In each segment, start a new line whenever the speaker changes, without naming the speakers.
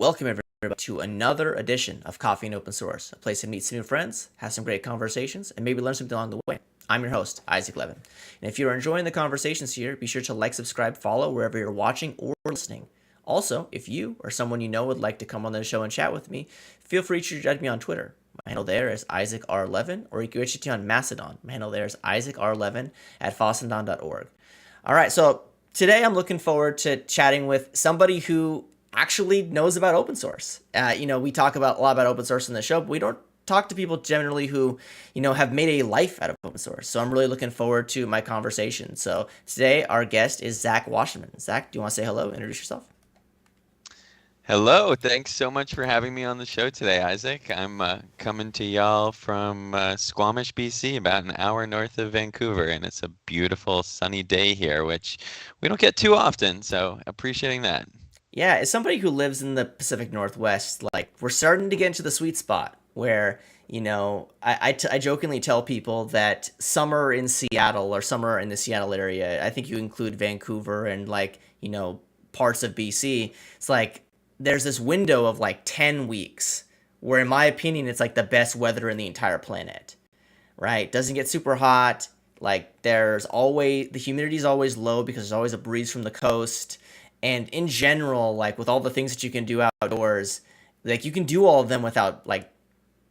Welcome everybody to another edition of Coffee and Open Source, a place to meet some new friends, have some great conversations, and maybe learn something along the way. I'm your host, Isaac Levin. And if you're enjoying the conversations here, be sure to like, subscribe, follow wherever you're watching or listening. Also, if you or someone you know would like to come on the show and chat with me, feel free to reach out to me on Twitter. My handle there is IsaacR11, or you can reach out to me on Mastodon. My handle there is IsaacR11 at fosandon.org. All right, so today I'm looking forward to chatting with somebody who actually knows about open source. We talk about a lot about open source in the show, but we don't talk to people generally who, have made a life out of open source. So I'm really looking forward to my conversation. So today our guest is Zach Wasserman. Zach, do you want to say hello, introduce yourself?
Hello, thanks so much for having me on the show today, Isaac. I'm coming to y'all from Squamish, BC, about an hour north of Vancouver, and it's a beautiful sunny day here, which we don't get too often, so appreciating that.
Yeah, as somebody who lives in the Pacific Northwest, we're starting to get into the sweet spot where, I jokingly tell people that summer in Seattle or summer in the Seattle area, I think you include Vancouver and parts of BC. It's like there's this window of like 10 weeks where, in my opinion, it's like the best weather in the entire planet, right? Doesn't get super hot. Like there's always the humidity is always low because there's always a breeze from the coast. And in general, like with all the things that you can do outdoors, like you can do all of them without like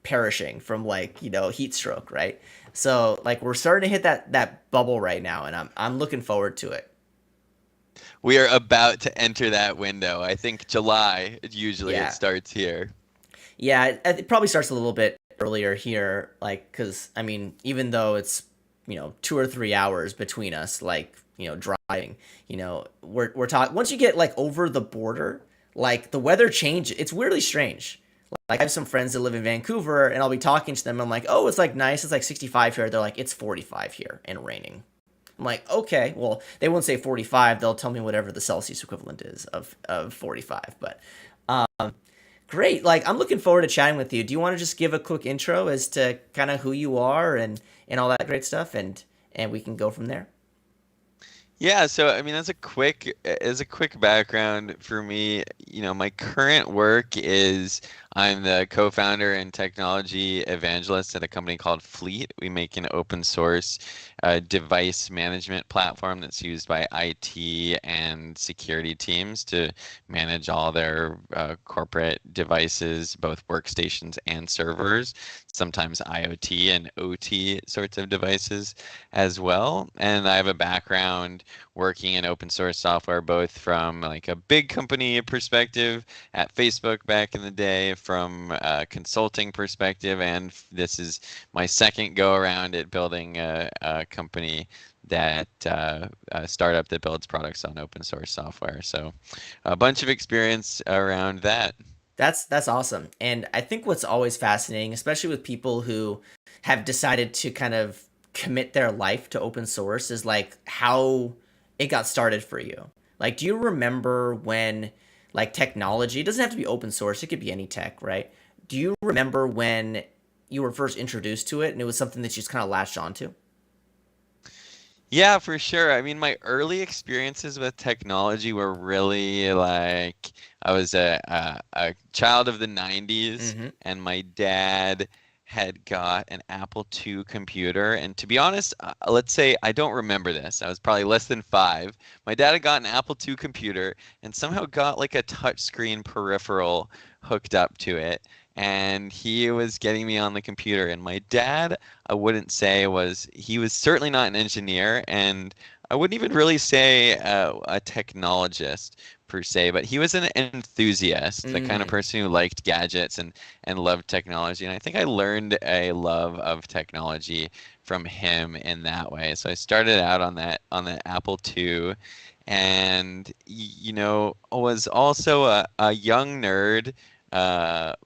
perishing from like, heat stroke, right? So like we're starting to hit that bubble right now and I'm looking forward to it.
We are about to enter that window. I think July, usually it
Yeah.
starts here.
Yeah, it probably starts a little bit earlier here, like, because, I mean, even though it's, 2 or 3 hours between us, like, driving, we're talking, once you get, like, over the border, like, the weather changes. It's weirdly strange. Like, I have some friends that live in Vancouver, and I'll be talking to them. I'm like, oh, it's, like, nice. It's, like, 65 here. They're like, it's 45 here and raining. I'm like, okay, well, they won't say 45. They'll tell me whatever the Celsius equivalent is of 45. But great. Like, I'm looking forward to chatting with you. Do you want to just give a quick intro as to kind of who you are and all that great stuff, and we can go from there?
Yeah, so I mean, as a quick background for me, my current work is I'm the co-founder and technology evangelist at a company called Fleet. We make an open source device management platform that's used by IT and security teams to manage all their corporate devices, both workstations and servers, sometimes IoT and OT sorts of devices as well. And I have a background working in open source software, both from like a big company perspective at Facebook back in the day, from a consulting perspective, and this is my second go around at building a company that a startup that builds products on open source software. So a bunch of experience around that.
That's awesome. And I think what's always fascinating, especially with people who have decided to kind of commit their life to open source, is like how it got started for you. Like, do you remember when like technology, it doesn't have to be open source, it could be any tech, right? Do you remember when you were first introduced to it and it was something that you just kind of latched onto?
Yeah, for sure. I mean, my early experiences with technology were really like I was a child of the 90s,
Mm-hmm.
and my dad had got an Apple II computer. And to be honest, let's say I don't remember this. I was probably less than 5. My dad had got an Apple II computer and somehow got like a touchscreen peripheral hooked up to it. And he was getting me on the computer. And my dad, I wouldn't say he was certainly not an engineer, and I wouldn't even really say a technologist per se, but he was an enthusiast, the kind of
Mm.
person who liked gadgets and loved technology. And I think I learned a love of technology from him in that way. So I started out on the Apple II, and was also a young nerd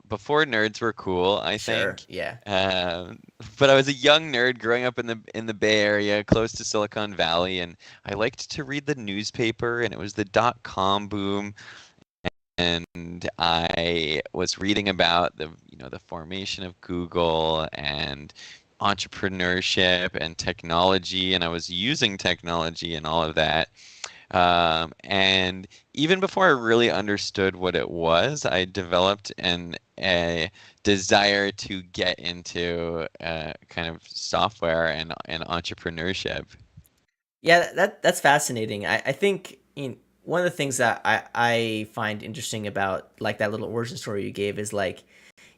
before nerds were cool, I
Sure.
think.
Yeah.
Um, but I was a young nerd growing up in the Bay Area, close to Silicon Valley, and I liked to read the newspaper, and it was the dot-com boom, and I was reading about the formation of Google and entrepreneurship and technology, and I was using technology and all of that. And even before I really understood what it was, I developed a desire to get into kind of software and entrepreneurship.
Yeah, that's fascinating. I think, one of the things that I find interesting about like that little origin story you gave is like,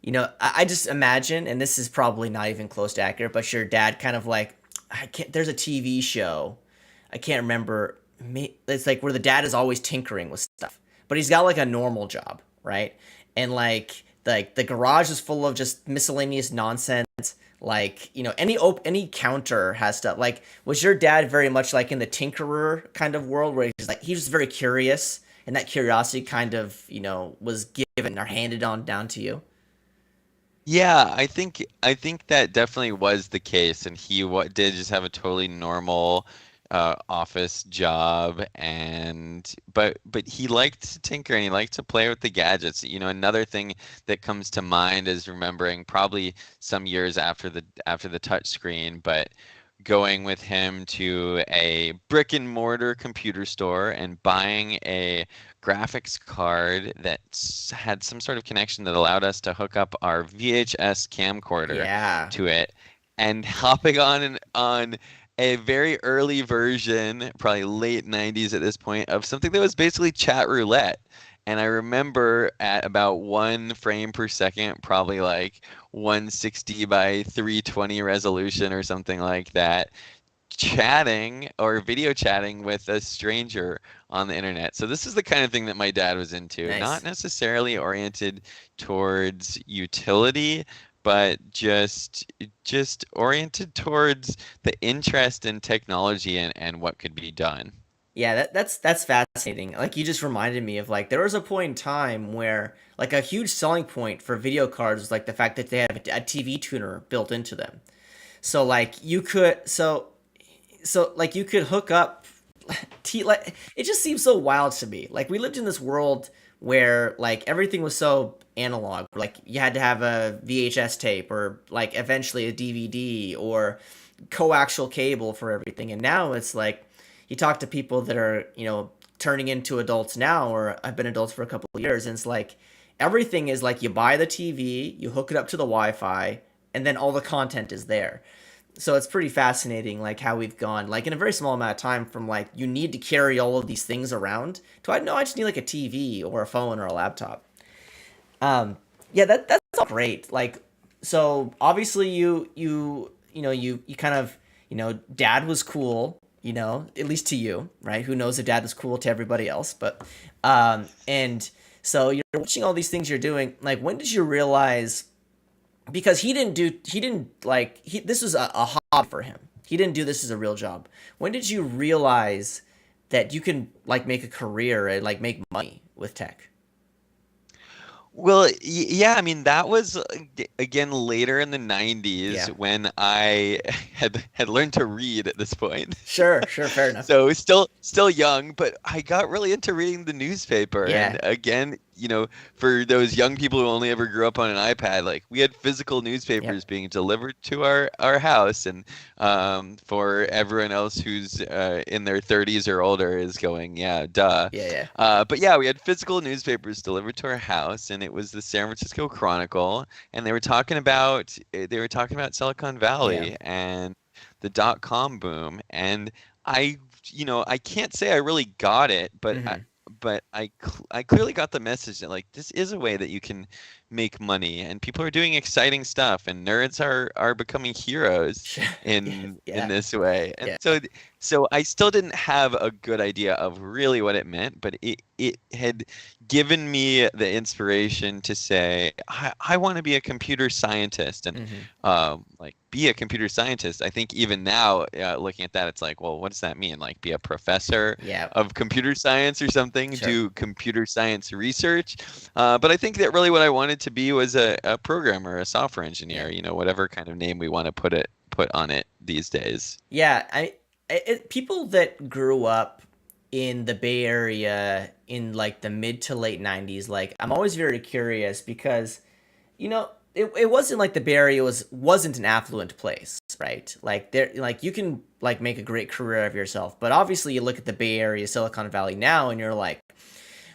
I just imagine, and this is probably not even close to accurate, but your dad kind of like, I can't. There's a TV show, I can't remember. It's like where the dad is always tinkering with stuff, but he's got like a normal job, right? And like the garage is full of just miscellaneous nonsense. Like, any counter has stuff. Like, was your dad very much like in the tinkerer kind of world where he's just very curious, and that curiosity kind of was given or handed on down to you?
Yeah, I think that definitely was the case, and he did just have a totally normal office job, and but he liked to tinker and he liked to play with the gadgets. Another thing that comes to mind is remembering probably some years after the touch screen, but going with him to a brick and mortar computer store and buying a graphics card that had some sort of connection that allowed us to hook up our VHS camcorder
Yeah.
to it, and hopping on a very early version, probably late 90s at this point, of something that was basically chat roulette. And I remember at about 1 frame per second, probably like 160 by 320 resolution or something like that, chatting or video chatting with a stranger on the internet. So this is the kind of thing that my dad was into, not
Nice.
necessarily oriented towards utility, but just oriented towards the interest in technology and what could be done.
Yeah, that's fascinating. Like you just reminded me of like there was a point in time where like a huge selling point for video cards was like the fact that they have a TV tuner built into them. So like you could like you could hook up like it just seems so wild to me. Like we lived in this world where like everything was so analog. Like you had to have a VHS tape or like eventually a DVD or coaxial cable for everything. And now it's like you talk to people that are, turning into adults now or have been adults for a couple of years and it's like everything is like you buy the TV, you hook it up to the Wi-Fi, and then all the content is there. So it's pretty fascinating like how we've gone like in a very small amount of time from like you need to carry all of these things around to I know I just need like a TV or a phone or a laptop. Yeah, that's all great. Like so obviously you kind of, dad was cool, at least to you, right? Who knows if dad was cool to everybody else, but and so you're watching all these things you're doing. Like when did you realize because he didn't like this was a hobby for him. He didn't do this as a real job. When did you realize that you can like make a career and like make money with tech?
Well, yeah, I mean that was again later in the 90s
Yeah.
when I had learned to read at this point.
Sure, fair enough.
So still young, but I got really into reading the newspaper.
Yeah.
And again, for those young people who only ever grew up on an iPad, like we had physical newspapers
Yep.
being delivered to our house, and for everyone else who's in their 30s or older is going, yeah, duh.
Yeah.
But yeah, we had physical newspapers delivered to our house, and it was the San Francisco Chronicle, and they were talking about Silicon
Yeah.
Valley and the dot-com boom, and I can't say I really got it, but
Mm-hmm.
I clearly got the message that like this is a way that you can make money, and people are doing exciting stuff, and nerds are becoming heroes
Sure. Yeah.
in
Yeah.
this way. And
Yeah.
so I still didn't have a good idea of really what it meant, but it had given me the inspiration to say I want to be a computer scientist, and
Mm-hmm.
like be a computer scientist. I think even now, looking at that, it's like, well, what does that mean? Like be a professor
Yeah.
of computer science or something,
Sure.
do computer science research. But I think that really what I wanted to be was a programmer, a software
Yeah.
engineer, whatever kind of name we want to put on it these days.
Yeah, people that grew up in the Bay Area in like the mid to late 90s, like I'm always very curious because it wasn't like the Bay Area wasn't an affluent place, right? Like there like you can like make a great career of yourself. But obviously you look at the Bay Area, Silicon Valley now and you're like,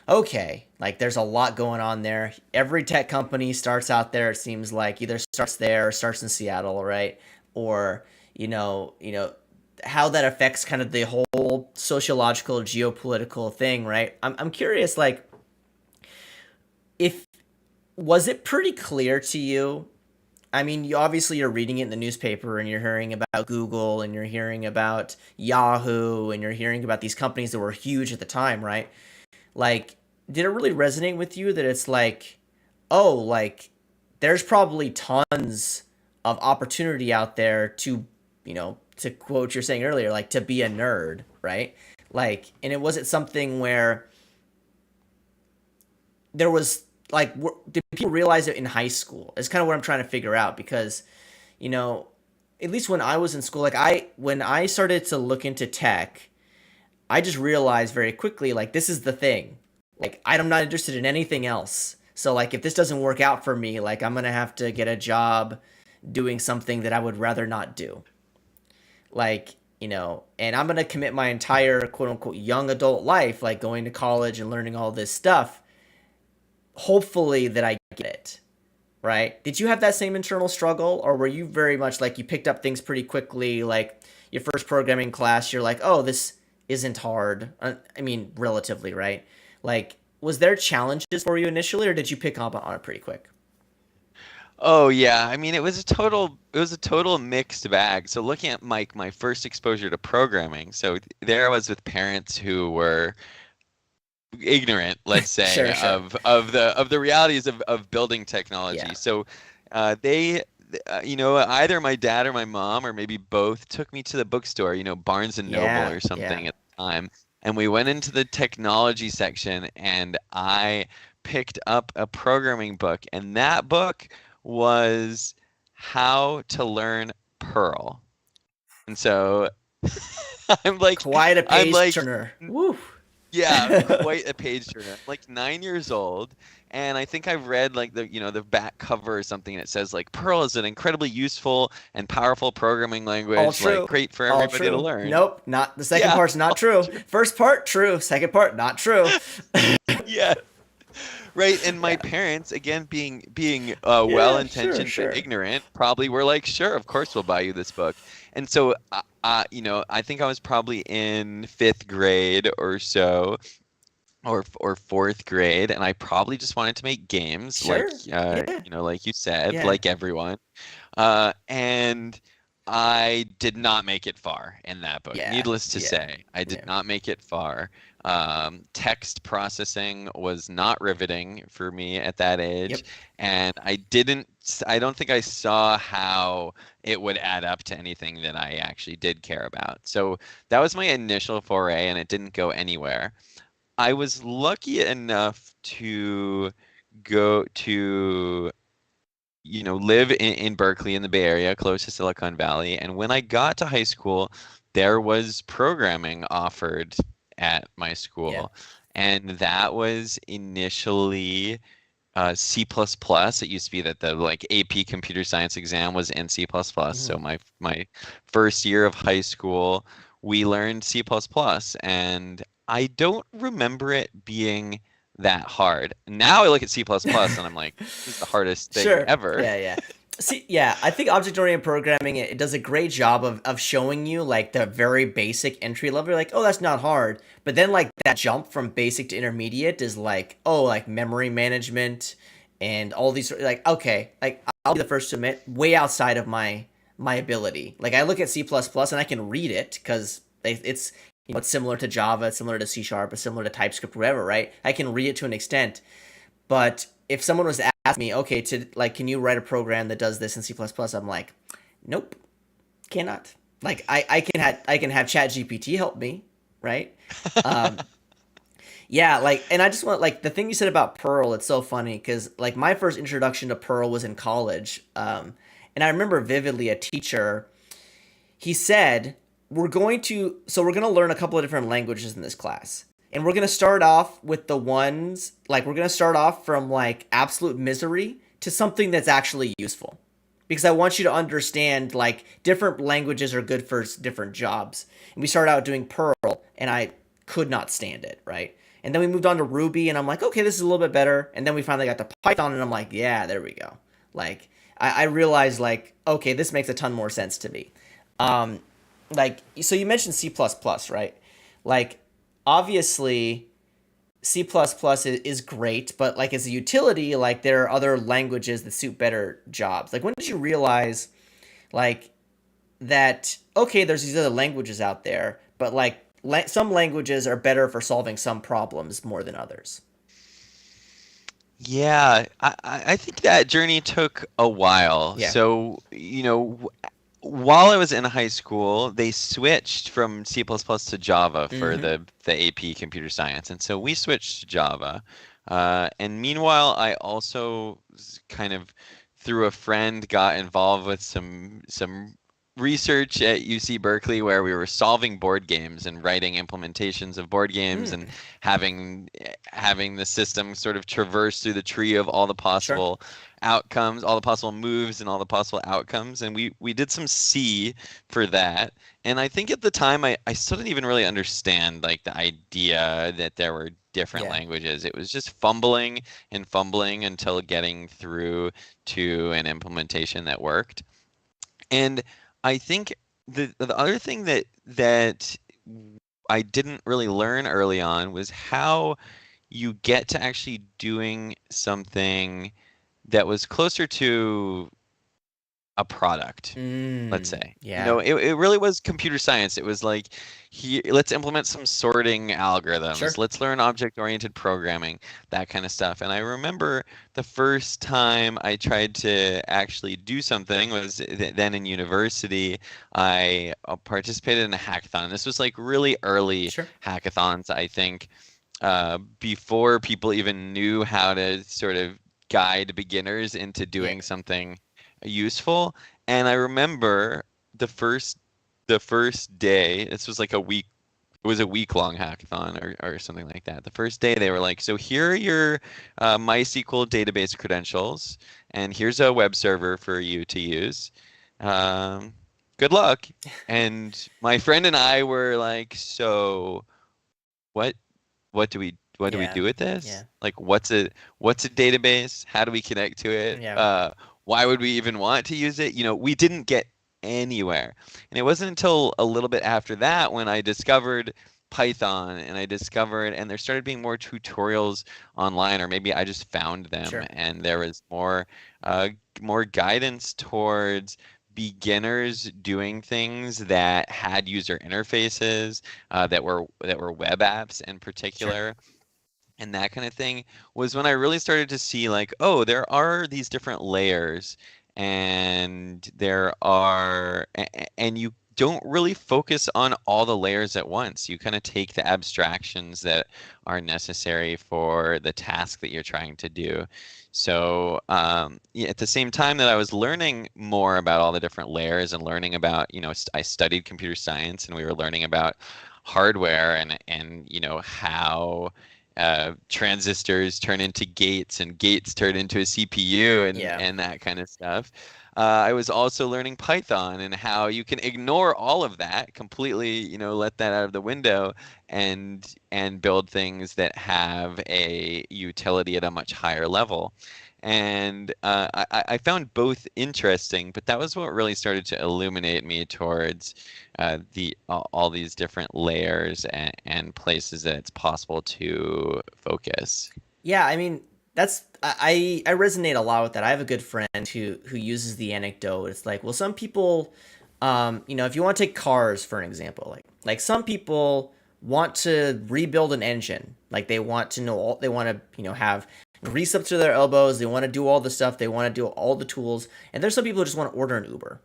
okay, like there's a lot going on there. Every tech company starts out there, it seems like either starts there or starts in Seattle, right? Or, how that affects kind of the whole sociological, geopolitical thing, right? I'm curious, like, if was it pretty clear to you? I mean, you're reading it in the newspaper and you're hearing about Google and you're hearing about Yahoo and you're hearing about these companies that were huge at the time, right? Like, did it really resonate with you that it's like, oh, like, there's probably tons of opportunity out there to, to quote what you're saying earlier, like to be a nerd, right? Like, and it wasn't something where there was like, did people realize it in high school? It's kind of what I'm trying to figure out because, you know, at least when I was in school, like when I started to look into tech, I just realized very quickly, like, this is the thing. Like, I'm not interested in anything else. So, like, if this doesn't work out for me, like, I'm going to have to get a job doing something that I would rather not do. like, and I'm gonna commit my entire quote unquote young adult life, like going to college and learning all this stuff, hopefully that I get it, right? Did you have that same internal struggle, or were you very much like you picked up things pretty quickly, like your first programming class, you're like, oh, this isn't hard? I mean, relatively, right? Like, was there challenges for you initially, or did you pick up on it pretty quick?
Oh yeah, I mean it was a total mixed bag. So looking at my first exposure to programming, so there I was with parents who were ignorant, let's say,
Sure, sure.
of the realities of building
Yeah.
technology. So they either my dad or my mom or maybe both took me to the bookstore, Barnes and Noble
Yeah.
or
Yeah.
something at the time, and we went into the technology section and I picked up a programming book, and that book was How to Learn Perl. And so I'm like
Quite a
I'm
page
like
turner. Woo.
yeah, quite a page turner. I'm like 9 years old, and I think I've read like the back cover or something that says like Perl is an incredibly useful and powerful programming
All
language, like
true.
great for
All
everybody to
true.
learn.
Nope, not the second
Yeah,
part's not true. First part true, second part not true.
yeah, right. And my
Yeah.
parents, again, being
Yeah, sure,
well-intentioned but
sure.
ignorant, probably were like, sure, of course we'll buy you this book. And so, I think I was probably in fifth grade or so, or fourth grade, and I probably just wanted to make games, like
Sure. Yeah.
like you said,
Yeah.
like everyone. And I did not make it far in that book.
Yeah.
Needless to
Yeah.
say, I did
Yeah.
not make it far. Text processing was not riveting for me at that age,
Yep.
and I don't think I saw how it would add up to anything that I actually did care about. So that was my initial foray, and it didn't go anywhere. I was lucky enough to go to, live in Berkeley in the Bay Area, close to Silicon Valley. And when I got to high school, there was programming offered at my
Yeah.
school. And that was initially C++. plus plus. It used to be that the like AP computer science exam was in C++. plus plus.
Mhm.
So my first year of high school, we learned C++, plus plus, and I don't remember it being that hard. Now I look at C++ plus plus and I'm like, this is the hardest thing
Sure.
ever.
Yeah, yeah. See, yeah, I think object-oriented programming it does a great job of showing you like the very basic entry level. You're like, oh, that's not hard. But then like that jump from basic to intermediate is like, oh, like memory management and all these like, okay, like I'll be the first to admit, way outside of my ability. Like I look at C++ and I can read it because it's it's similar to Java, it's similar to C Sharp, it's similar to TypeScript, whatever, right? I can read it to an extent. But if someone was to ask me, okay, to like, can you write a program that does this in C++? I'm like, nope, cannot. Like, I can have Chat GPT help me, right? Um, yeah, like, and I just want like the thing you said about Perl. It's so funny because like my first introduction to Perl was in college, and I remember vividly a teacher. He said, we're going to learn a couple of different languages in this class. And we're going to start off with the ones, like, we're going to start off from, like, absolute misery to something that's actually useful. Because I want you to understand, like, different languages are good for different jobs. And we started out doing Perl, and I could not stand it, right? And then we moved on to Ruby, and I'm like, okay, this is a little bit better. And then we finally got to Python, and I'm like, yeah, there we go. Like, I realized, like, okay, this makes a ton more sense to me. Um, like so you mentioned C++, right? Like obviously C++ is great, but like as a utility, like there are other languages that suit better jobs. Like when did you realize like that okay, there's these other languages out there, but like some languages are better for solving some problems more than others.
Yeah, I think that journey took a while.
Yeah.
So, while I was in high school, they switched from C++ plus plus to Java for
Mhm.
the AP computer science. And so we switched to Java. And meanwhile, I also kind of through a friend got involved with some research at UC Berkeley where we were solving board games and writing implementations of board games and
Mm.
having having the system sort of traverse through the tree of all the
Sure.
possible outcomes, all the possible moves, and all the possible outcomes. And we did some C for that. And I think at the time I still didn't even really understand like the idea that there were different
Yeah.
languages. It was just fumbling and fumbling until getting through to an implementation that worked. And I think the other thing that I didn't really learn early on was how you get to actually doing something that was closer to a product, let's say. You know,
Yeah.
it really was computer science. It was like, let's implement some sorting algorithms.
Sure.
Let's learn object-oriented programming, that kind of stuff. And I remember the first time I tried to actually do something was then in university. I participated in a hackathon. This was like really early
Sure.
hackathons, I think, before people even knew how to sort of guide beginners into
Yeah.
doing something useful. And I remember the first the first day, this was like a week, it was a week-long hackathon or something like that. The first day they were like, so here are your MySQL database credentials, and here's a web server for you to use. Um, Good luck. And my friend and I were like, so what what do we
Yeah.
do with
Yeah.
this? Like what's a database? How do we connect to it?
Yeah.
Why would we even want to use it? You know, we didn't get anywhere. And it wasn't until a little bit after that when I discovered Python and and there started being more tutorials online, or maybe I just found them
Sure.
and there was uh, more guidance towards beginners doing things that had user interfaces, that were web apps in
Sure.
particular, and that kind of thing, was when I really started to see like, oh, there are these different layers, and and you don't really focus on all the layers at once. You kind of take the abstractions that are necessary for the task that you're trying to do. So yeah, at the same time that I was learning more about all the different layers and learning about, I studied computer science, and we were learning about hardware and how transistors turn into gates and gates turn into a CPU
Yeah.
and that kind of stuff. I was also learning Python and how you can ignore all of that completely, let that out of the window and build things that have a utility at a much higher level. And I found both interesting, but that was what really started to illuminate me towards all these different layers and places that it's possible to focus.
Yeah. I mean, I resonate a lot with that. I have a good friend who uses the anecdote. It's like, well, some people, if you want to take cars for an example, like some people want to rebuild an engine. Like they want to know all, they want to, have grease up to their elbows. They want to do all the stuff. They want to do all the tools. And there's some people who just want to order an Uber.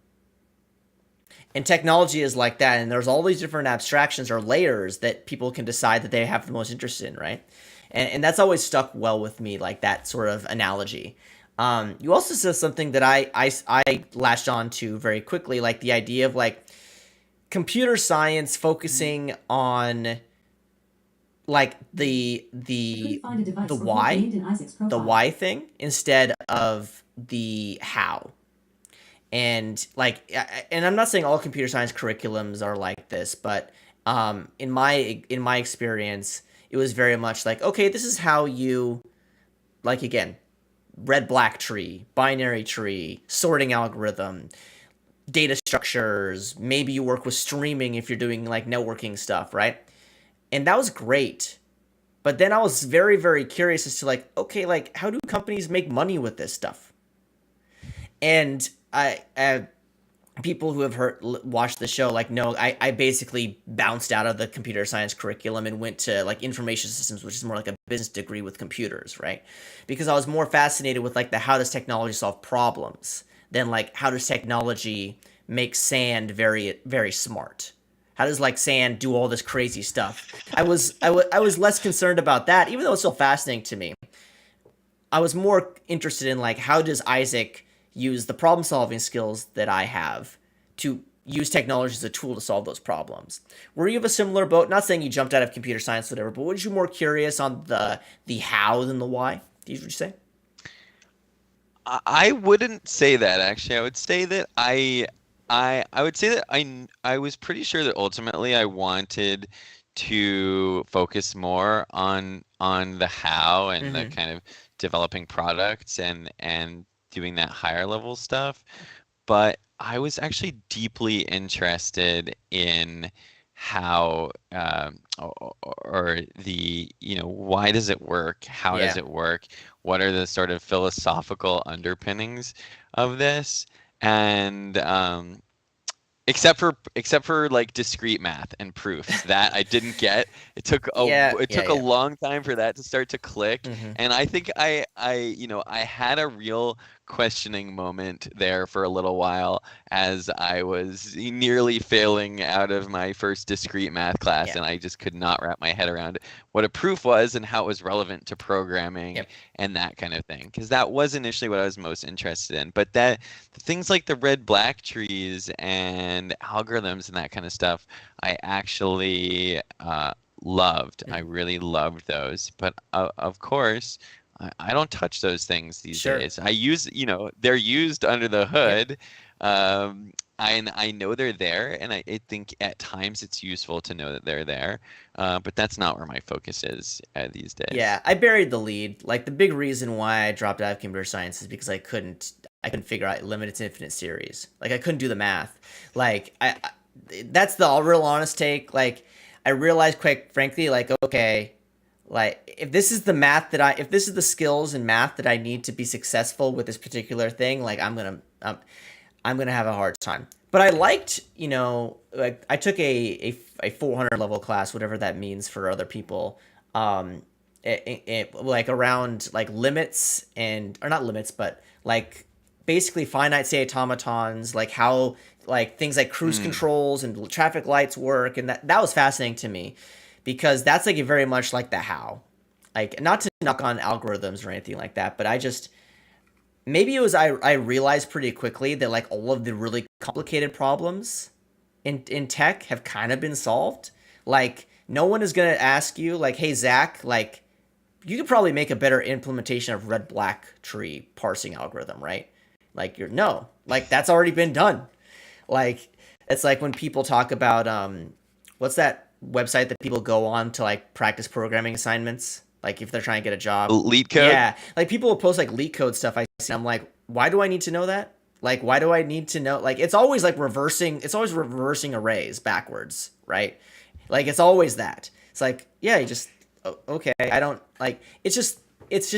And technology is like that, and there's all these different abstractions or layers that people can decide that they have the most interest in, right? And that's always stuck well with me, like that sort of analogy. You also said something that I latched on to very quickly, like the idea of like computer science focusing on like the why thing instead of the how. And like and I'm not saying all computer science curriculums are like this, but in my experience it was very much like, okay, this is how you, like, again, red black tree, binary tree, sorting algorithm, data structures, maybe you work with streaming if you're doing like networking stuff, right? And that was great. But then I was very, very curious as to like, okay, like how do companies make money with this stuff? And people who have watched the show like no, I basically bounced out of the computer science curriculum and went to like information systems, which is more like a business degree with computers, right? Because I was more fascinated with like the how does technology solve problems than like how does technology make sand very, very smart. How does like sand do all this crazy stuff? I was less concerned about that, even though it's still fascinating to me. I was more interested in like how does Isaac use the problem solving skills that I have to use technology as a tool to solve those problems. Were you of a similar boat? Not saying you jumped out of computer science, or whatever, but was you more curious on the how than the why? Would you say?
I wouldn't say that actually. I would say that I would say that I was pretty sure that ultimately I wanted to focus more on the how and the
Mm-hmm.
kind of developing products and doing that higher level stuff. But I was actually deeply interested in how or the, why does it work? How does
Yeah.
it work? What are the sort of philosophical underpinnings of this? And except for like discrete math and proofs that I didn't get.
Yeah.
It
Yeah.
took a
Yeah.
long time for that to start to click.
Mm-hmm.
And I think I had a real questioning moment there for a little while as I was nearly failing out of my first discrete math class,
Yeah.
and I just could not wrap my head around what a proof was and how it was relevant to programming
Yep.
and that kind of thing. Because that was initially what I was most interested in. But that things like the red black trees and algorithms and that kind of stuff, I actually loved. I
Mm-hmm.
really loved those. But of course, I don't touch those things these
Sure.
days. They're used under the
Yep.
hood. I know they're there, and I think at times it's useful to know that they're there. But that's not where my focus is these days.
Yeah, I buried the lead. Like the big reason why I dropped out of computer science is because I couldn't figure out limited to infinite series. Like I couldn't do the math. Like that's the real honest take. Like I realized quite frankly, like okay, like if this is the skills in math that I need to be successful with this particular thing, like I'm gonna have a hard time. But I liked, like I took a 400 level class, whatever that means for other people. Like around like limits and or not limits, but like basically finite state automatons, like how like things like cruise
Hmm.
controls and traffic lights work, and that was fascinating to me because that's like very much like the how. Like not to knock on algorithms or anything like that, but I just maybe it was I realized pretty quickly that like all of the really complicated problems in tech have kind of been solved. Like no one is gonna ask you like, hey Zach, like you could probably make a better implementation of red black tree parsing algorithm, right? Like you're no, like that's already been done. Like it's like when people talk about what's that website that people go on to like practice programming assignments? Like if they're trying to get a job.
Leet code?
Yeah. Like people will post like leak code stuff I see. I'm like, why do I need to know that? Like why do I need to know like it's always reversing arrays backwards, right? Like it's always that. It's like, yeah, you just okay, I don't like it just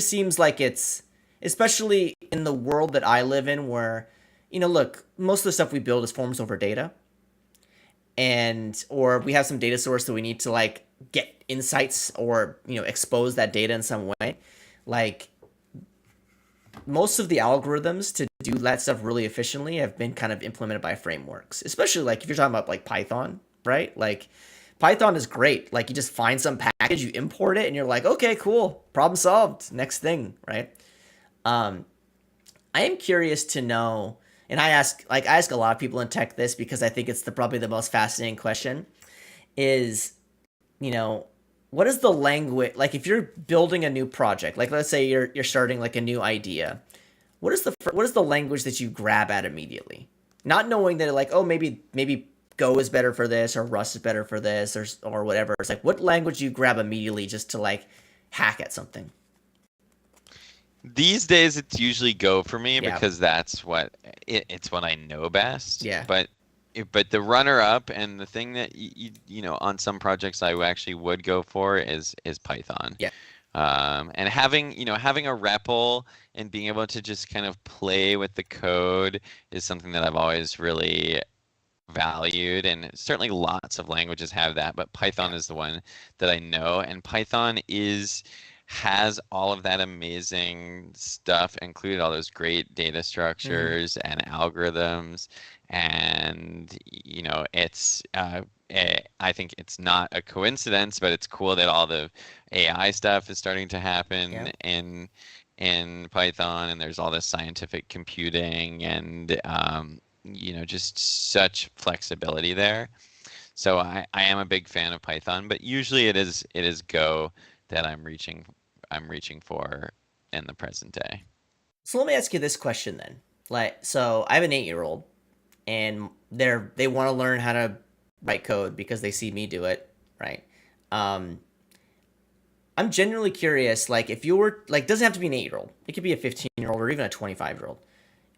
seems like it's especially in the world that I live in where look, most of the stuff we build is forms over data, and or we have some data source that we need to like get insights or expose that data in some way. Like most of the algorithms to do that stuff really efficiently have been kind of implemented by frameworks, especially like if you're talking about like Python, right? Like Python is great. Like you just find some package, you import it, and you're like, okay, cool, problem solved. Next thing, right? Um, I am curious to know, and I ask a lot of people in tech this because I think it's probably the most fascinating question. Is you know what is the language like if you're building a new project? Like let's say you're starting like a new idea. What is the language that you grab at immediately? Not knowing that like oh maybe Go is better for this or Rust is better for this or whatever. It's like what language do you grab immediately just to like hack at something?
These days, it's usually Go for me
Yeah,
because it's what I know best.
yeah,
But the runner up and the thing that on some projects I actually would go for is Python.
yeah.
And having a REPL and being able to just kind of play with the code is something that I've always really valued, and certainly lots of languages have that, but Python
Yeah.
is the one that I know, and Python is has all of that amazing stuff, included all those great data
Mm-hmm.
structures and algorithms, and I think it's not a coincidence, but it's cool that all the AI stuff is starting to happen
Yeah.
in Python, and there's all this scientific computing and just such flexibility there. So I am a big fan of Python, but usually it is Go that I'm reaching for in the present day.
So let me ask you this question then. Like, so I have an 8-year-old, and they want to learn how to write code because they see me do it, right? Um, I'm genuinely curious. Like, if you were like, doesn't have to be an 8-year-old. It could be a 15-year-old or even a 25-year-old.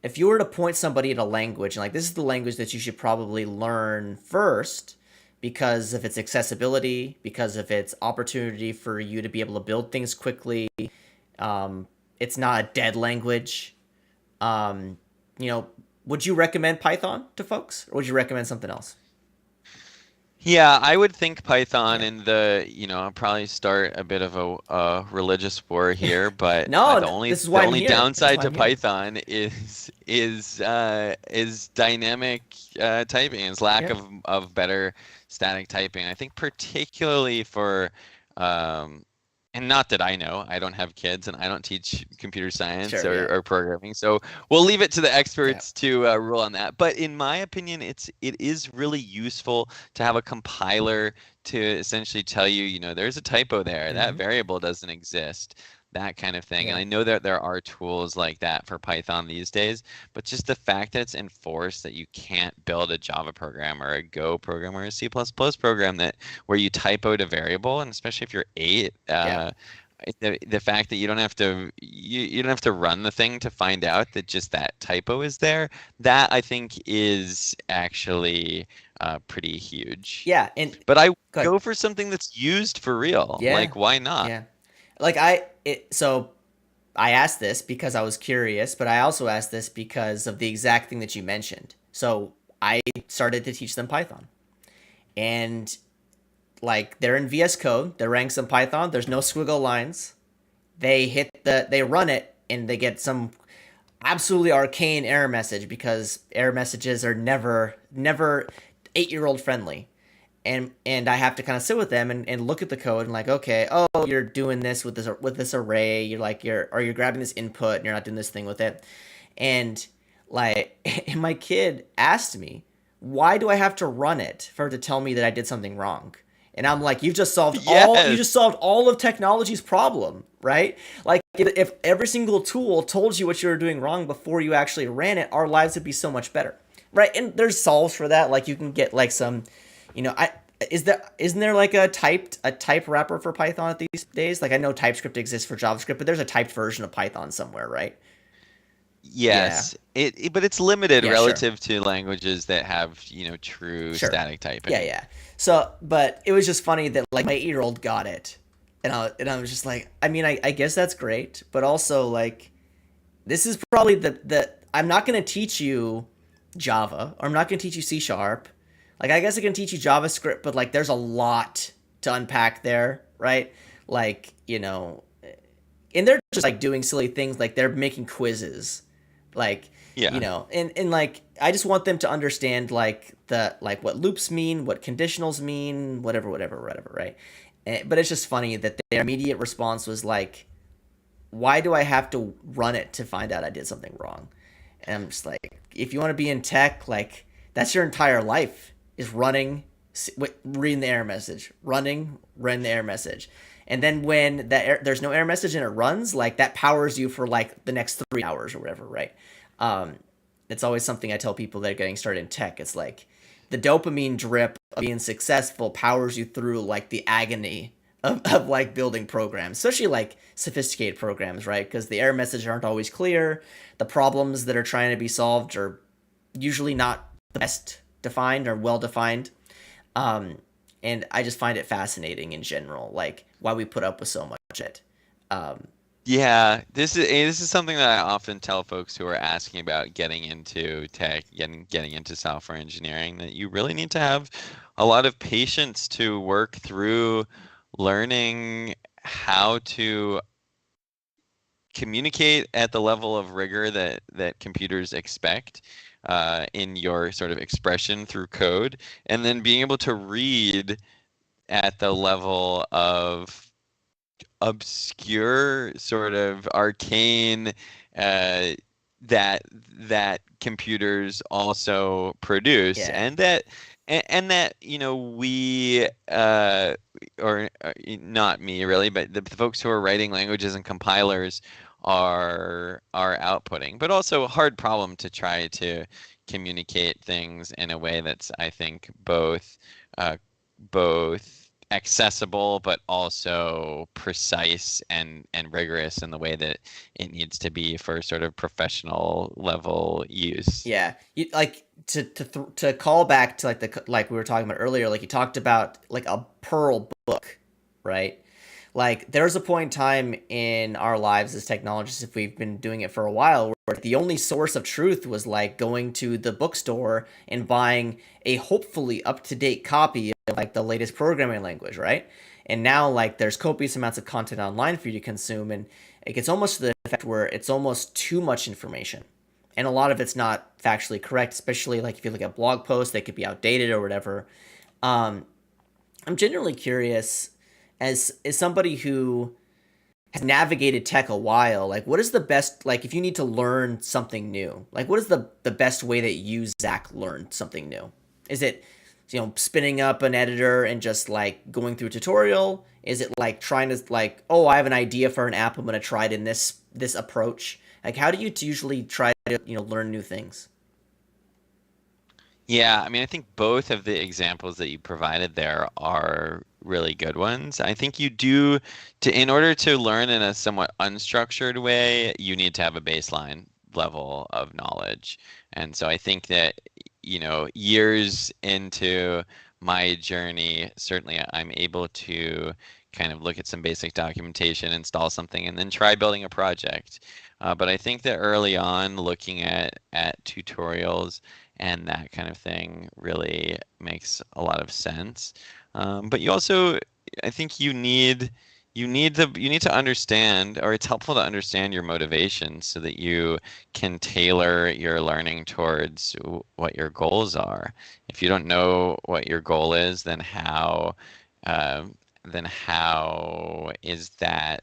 If you were to point somebody at a language and like this is the language that you should probably learn first because of its accessibility, because of its opportunity for you to be able to build things quickly, it's not a dead language. Um, you know, would you recommend Python to folks, or would you recommend something else?
Yeah, I would think Python
Yeah.
and I'll probably start a bit of a religious war here, but
No,
the only
this is
the
why I'm
only
here. That's
downside
why
to
I'm here.
Python is dynamic typing, its lack
Yeah.
of better static typing. I think particularly for um, and not that I know, I don't have kids and I don't teach computer science
Sure.
or,
Yeah.
or programming, so we'll leave it to the
Yeah.
experts to rule on that. But in my opinion, it is really useful to have a compiler to essentially tell you, there's a typo there, that
Mm-hmm.
variable doesn't exist, that kind of thing. And
Yeah.
I know that there are tools like that for Python these days, but just the fact that it's enforced that you can't build a Java program or a Go program or a C++ program that where you typoed a variable, and especially if you're 8,
Yeah.
the fact that you don't have to run the thing to find out that just that typo is there, that I think is actually pretty huge.
Yeah. And
But I
go ahead.
go for something that's used for real.
Yeah.
Like, why not?
Yeah. Like so I asked this because I was curious, but I also asked this because of the exact thing that you mentioned. So I started to teach them Python. And like they're in VS Code, they're running some Python, there's no squiggle lines. They run it and they get some absolutely arcane error message because error messages are never 8-year-old friendly. And I have to kind of sit with them and look at the code and like, okay, oh, you're doing this with this array, you're grabbing this input and you're not doing this thing with it. And like and my kid asked me, why do I have to run it for it to tell me that I did something wrong? And I'm like, you just
Yes.
solved all of technology's problem, right? Like if every single tool told you what you were doing wrong before you actually ran it, our lives would be so much better. Right? And there's solves for that. Like you can get like some, I isn't there like a type wrapper for Python these days? Like I know TypeScript exists for JavaScript, but there's a typed version of Python somewhere, right? Yeah.
Yes. But it's limited
Yeah, sure.
relative to languages that have, true
Sure.
static
Yeah,
typing.
yeah. So, but it was just funny that like my 8-year-old got it. And I was just like, I mean, I guess that's great, but also like this is probably the I'm not going to teach you Java or I'm not going to teach you C sharp. Like I guess I can teach you JavaScript, but like there's a lot to unpack there, right? Like, and they're just like doing silly things like they're making quizzes. Like,
Yeah.
and like I just want them to understand like the like what loops mean, what conditionals mean, whatever, right? But it's just funny that their immediate response was like, why do I have to run it to find out I did something wrong? And I'm just like, if you want to be in tech, like that's your entire life is running, reading the error message, run the error message, and then when there's no error message and it runs, like that powers you for like the next 3 hours or whatever, right? Um, it's always something I tell people that are getting started in tech. It's like the dopamine drip of being successful powers you through like the agony of like building programs, especially like sophisticated programs, right? Because the error messages aren't always clear. The problems that are trying to be solved are usually not the best defined or well defined. Um, and I just find it fascinating in general, like why we put up with so much of it. Um,
Yeah, this is something that I often tell folks who are asking about getting into tech, getting into software engineering, that you really need to have a lot of patience to work through learning how to communicate at the level of rigor that computers expect in your sort of expression through code, and then being able to read at the level of obscure, sort of arcane uh, that that computers also produce,
Yeah.
and that we or not me really, but the folks who are writing languages and compilers are outputting, but also a hard problem to try to communicate things in a way that's, I think, uh, both accessible but also precise and rigorous in the way that it needs to be for sort of professional level use.
Yeah, like to call back to like the like we were talking about earlier. Like you talked about like a Perl book, right? Like there's a point in time in our lives as technologists, if we've been doing it for a while, where the only source of truth was like going to the bookstore and buying a hopefully up to date copy of like the latest programming language, right? And now like there's copious amounts of content online for you to consume, and it gets almost to the effect where it's almost too much information, and a lot of it's not factually correct, especially like if you look at blog posts, they could be outdated or whatever. um, I'm genuinely curious, as somebody who has navigated tech a while, like what is the best, like if you need to learn something new, like what is the best way that you, Zach, learned something new? Is it, spinning up an editor and just like going through a tutorial? Is it like trying to like, oh, I have an idea for an app, I'm gonna try it in this approach? Like how do you usually try to learn new things?
Yeah, I mean, I think both of the examples that you provided there are really good ones. I think you do in order to learn in a somewhat unstructured way, you need to have a baseline level of knowledge. And so I think that, years into my journey, certainly I'm able to kind of look at some basic documentation, install something, and then try building a project. But I think that early on, looking at tutorials and that kind of thing really makes a lot of sense. But you also, I think you need to understand, or it's helpful to understand your motivations so that you can tailor your learning towards what your goals are. If you don't know what your goal is, then how is that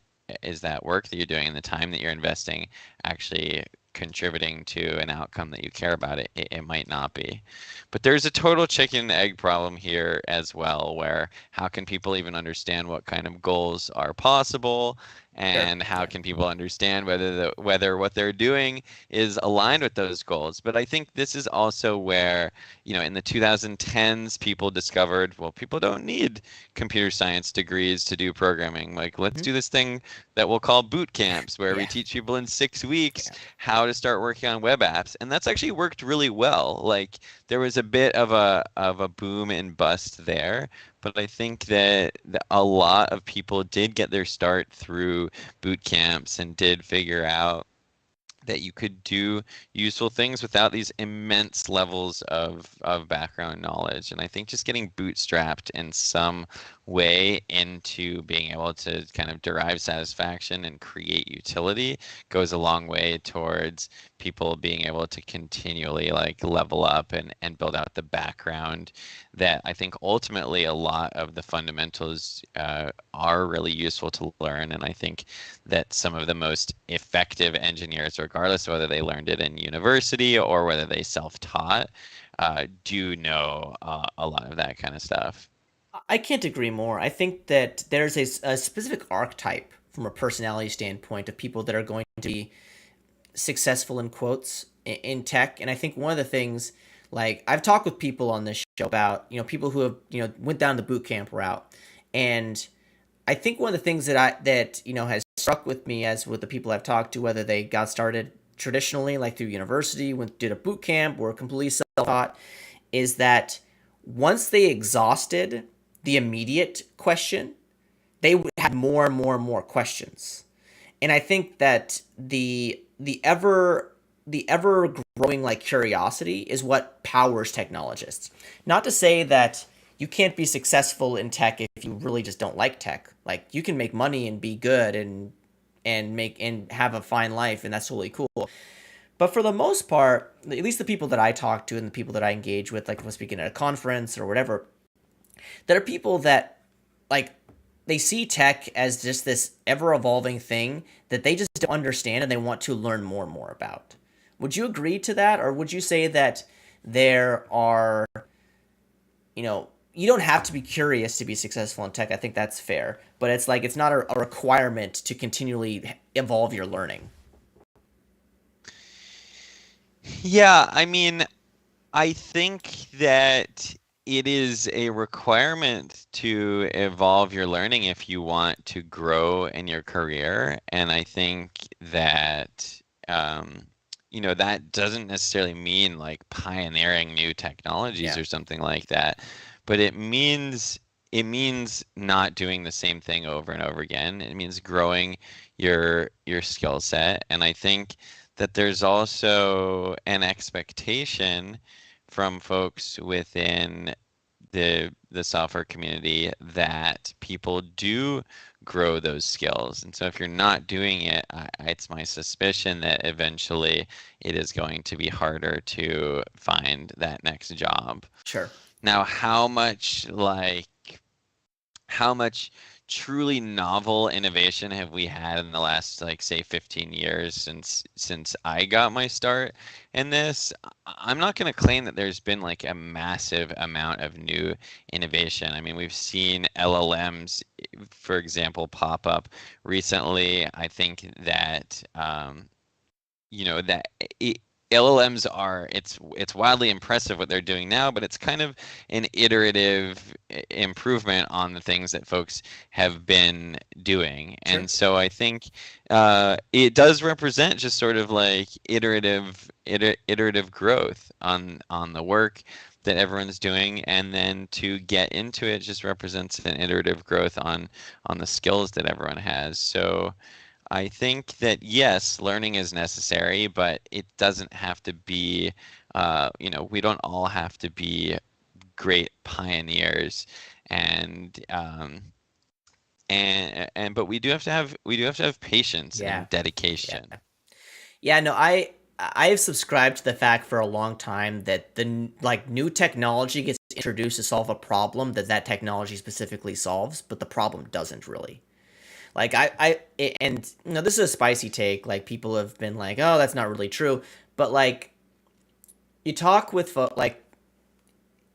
work that you're doing and the time that you're investing actually contributing to an outcome that you care about? It might not be. But there's a total chicken and egg problem here as well, where how can people even understand what kind of goals are possible,
Sure.
and how
Yeah.
can people understand whether what they're doing is aligned with those goals? But I think this is also where, in the 2010s, people discovered, well, people don't need computer science degrees to do programming. Like, let's
Hmm.
do this thing that we'll call boot camps, where we
Yeah.
teach people in 6 weeks
Yeah.
how to start working on web apps. And that's actually worked really well. Like, there was a bit of a boom and bust there, but I think that a lot of people did get their start through boot camps and did figure out that you could do useful things without these immense levels of background knowledge. And I think just getting bootstrapped in some way into being able to kind of derive satisfaction and create utility goes a long way towards people being able to continually like level up and build out the background that I think ultimately a lot of the fundamentals are really useful to learn. And I think that some of the most effective engineers, regardless of whether they learned it in university or whether they self-taught, do know a lot of that kind of stuff.
I can't agree more. I think that there's a specific archetype from a personality standpoint of people that are going to be successful in quotes in tech. And I think one of the things, like I've talked with people on this show about, people who have, went down the boot camp route. And I think one of the things that has struck with me as with the people I've talked to, whether they got started traditionally, like through university, did a boot camp, or completely self-taught, is that once they exhausted the immediate question, they would have more and more and more questions. And I think that the ever growing like curiosity is what powers technologists. Not to say that you can't be successful in tech if you really just don't like tech. Like you can make money and be good and have a fine life, and that's totally cool. But for the most part, at least the people that I talk to and the people that I engage with, like if I'm speaking at a conference or whatever, there are people that like they see tech as just this ever evolving thing that they just don't understand and they want to learn more and more about. Would you agree to that, or would you say that there are, you don't have to be curious to be successful in tech? I think that's fair, but it's like it's not a requirement to continually evolve your learning.
Yeah, I mean, I think that it is a requirement to evolve your learning if you want to grow in your career. And I think that, um, that doesn't necessarily mean like pioneering new technologies
Yeah,
or something like that, but it means not doing the same thing over and over again. It means growing your skill set. And I think that there's also an expectation from folks within the software community that people do grow those skills. And so if you're not doing it, it's my suspicion that eventually it is going to be harder to find that next job.
sure.
Now, how much truly novel innovation have we had in the last, like, say 15 years since I got my start in this? I'm not going to claim that there's been like a massive amount of new innovation. I mean, we've seen LLMs, for example, pop up recently. I think that that it, LLMs it's wildly impressive what they're doing now, but it's kind of an iterative improvement on the things that folks have been doing.
Sure.
And so I think it does represent just sort of like iterative growth on the work that everyone's doing, and then to get into it just represents an iterative growth on the skills that everyone has. So I think that yes, learning is necessary, but it doesn't have to be, we don't all have to be great pioneers, and but we do have to have patience
Yeah.
and dedication.
Yeah. Yeah, no, I have subscribed to the fact for a long time that like new technology gets introduced to solve a problem that technology specifically solves, but the problem doesn't really. Like and this is a spicy take. Like people have been like, "Oh, that's not really true," but like you talk with like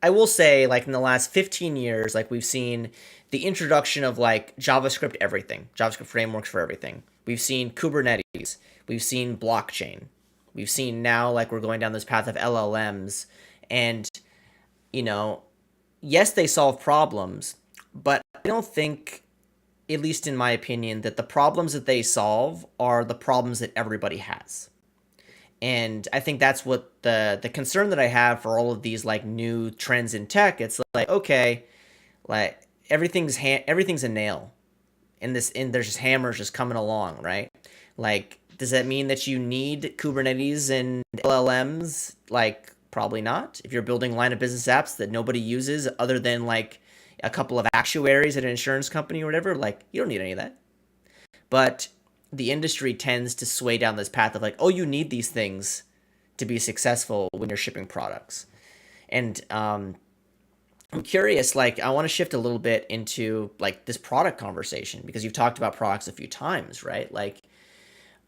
I will say, like in the last 15 years, like we've seen the introduction of like JavaScript everything, JavaScript frameworks for everything. We've seen Kubernetes. We've seen blockchain. We've seen now like we're going down this path of LLMs, and you know, yes, they solve problems, but I don't think, at least in my opinion, that the problems that they solve are the problems that everybody has. And I think that's what the concern that I have for all of these like new trends in tech. It's like, okay, like everything's a nail, and there's just hammers just coming along, right? Like, does that mean that you need Kubernetes and LLMs? Like, probably not. If you're building line of business apps that nobody uses other than like a couple of actuaries at an insurance company or whatever, like you don't need any of that. But the industry tends to sway down this path of like, oh, you need these things to be successful when you're shipping products. And I'm curious, like, I want to shift a little bit into like this product conversation because you've talked about products a few times, right? Like,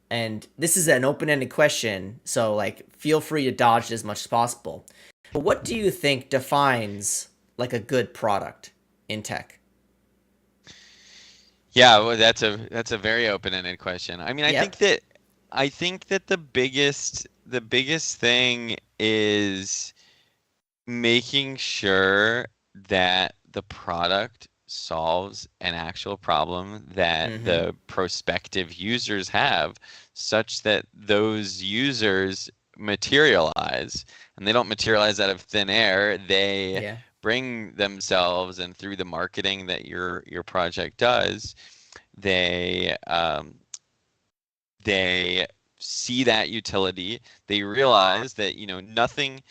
and this is an open-ended question, so like, feel free to dodge it as much as possible. But what do you think defines like a good product in tech?
Yeah, well, that's a very open-ended question. I mean, I think
Yep.
that I think that the biggest thing is making sure that the product solves an actual problem that
Mm-hmm.
the prospective users have, such that those users materialize. And they don't materialize out of thin air. They
Yeah.
bring themselves, and through the marketing that your project does, they they see that utility. They realize that nothing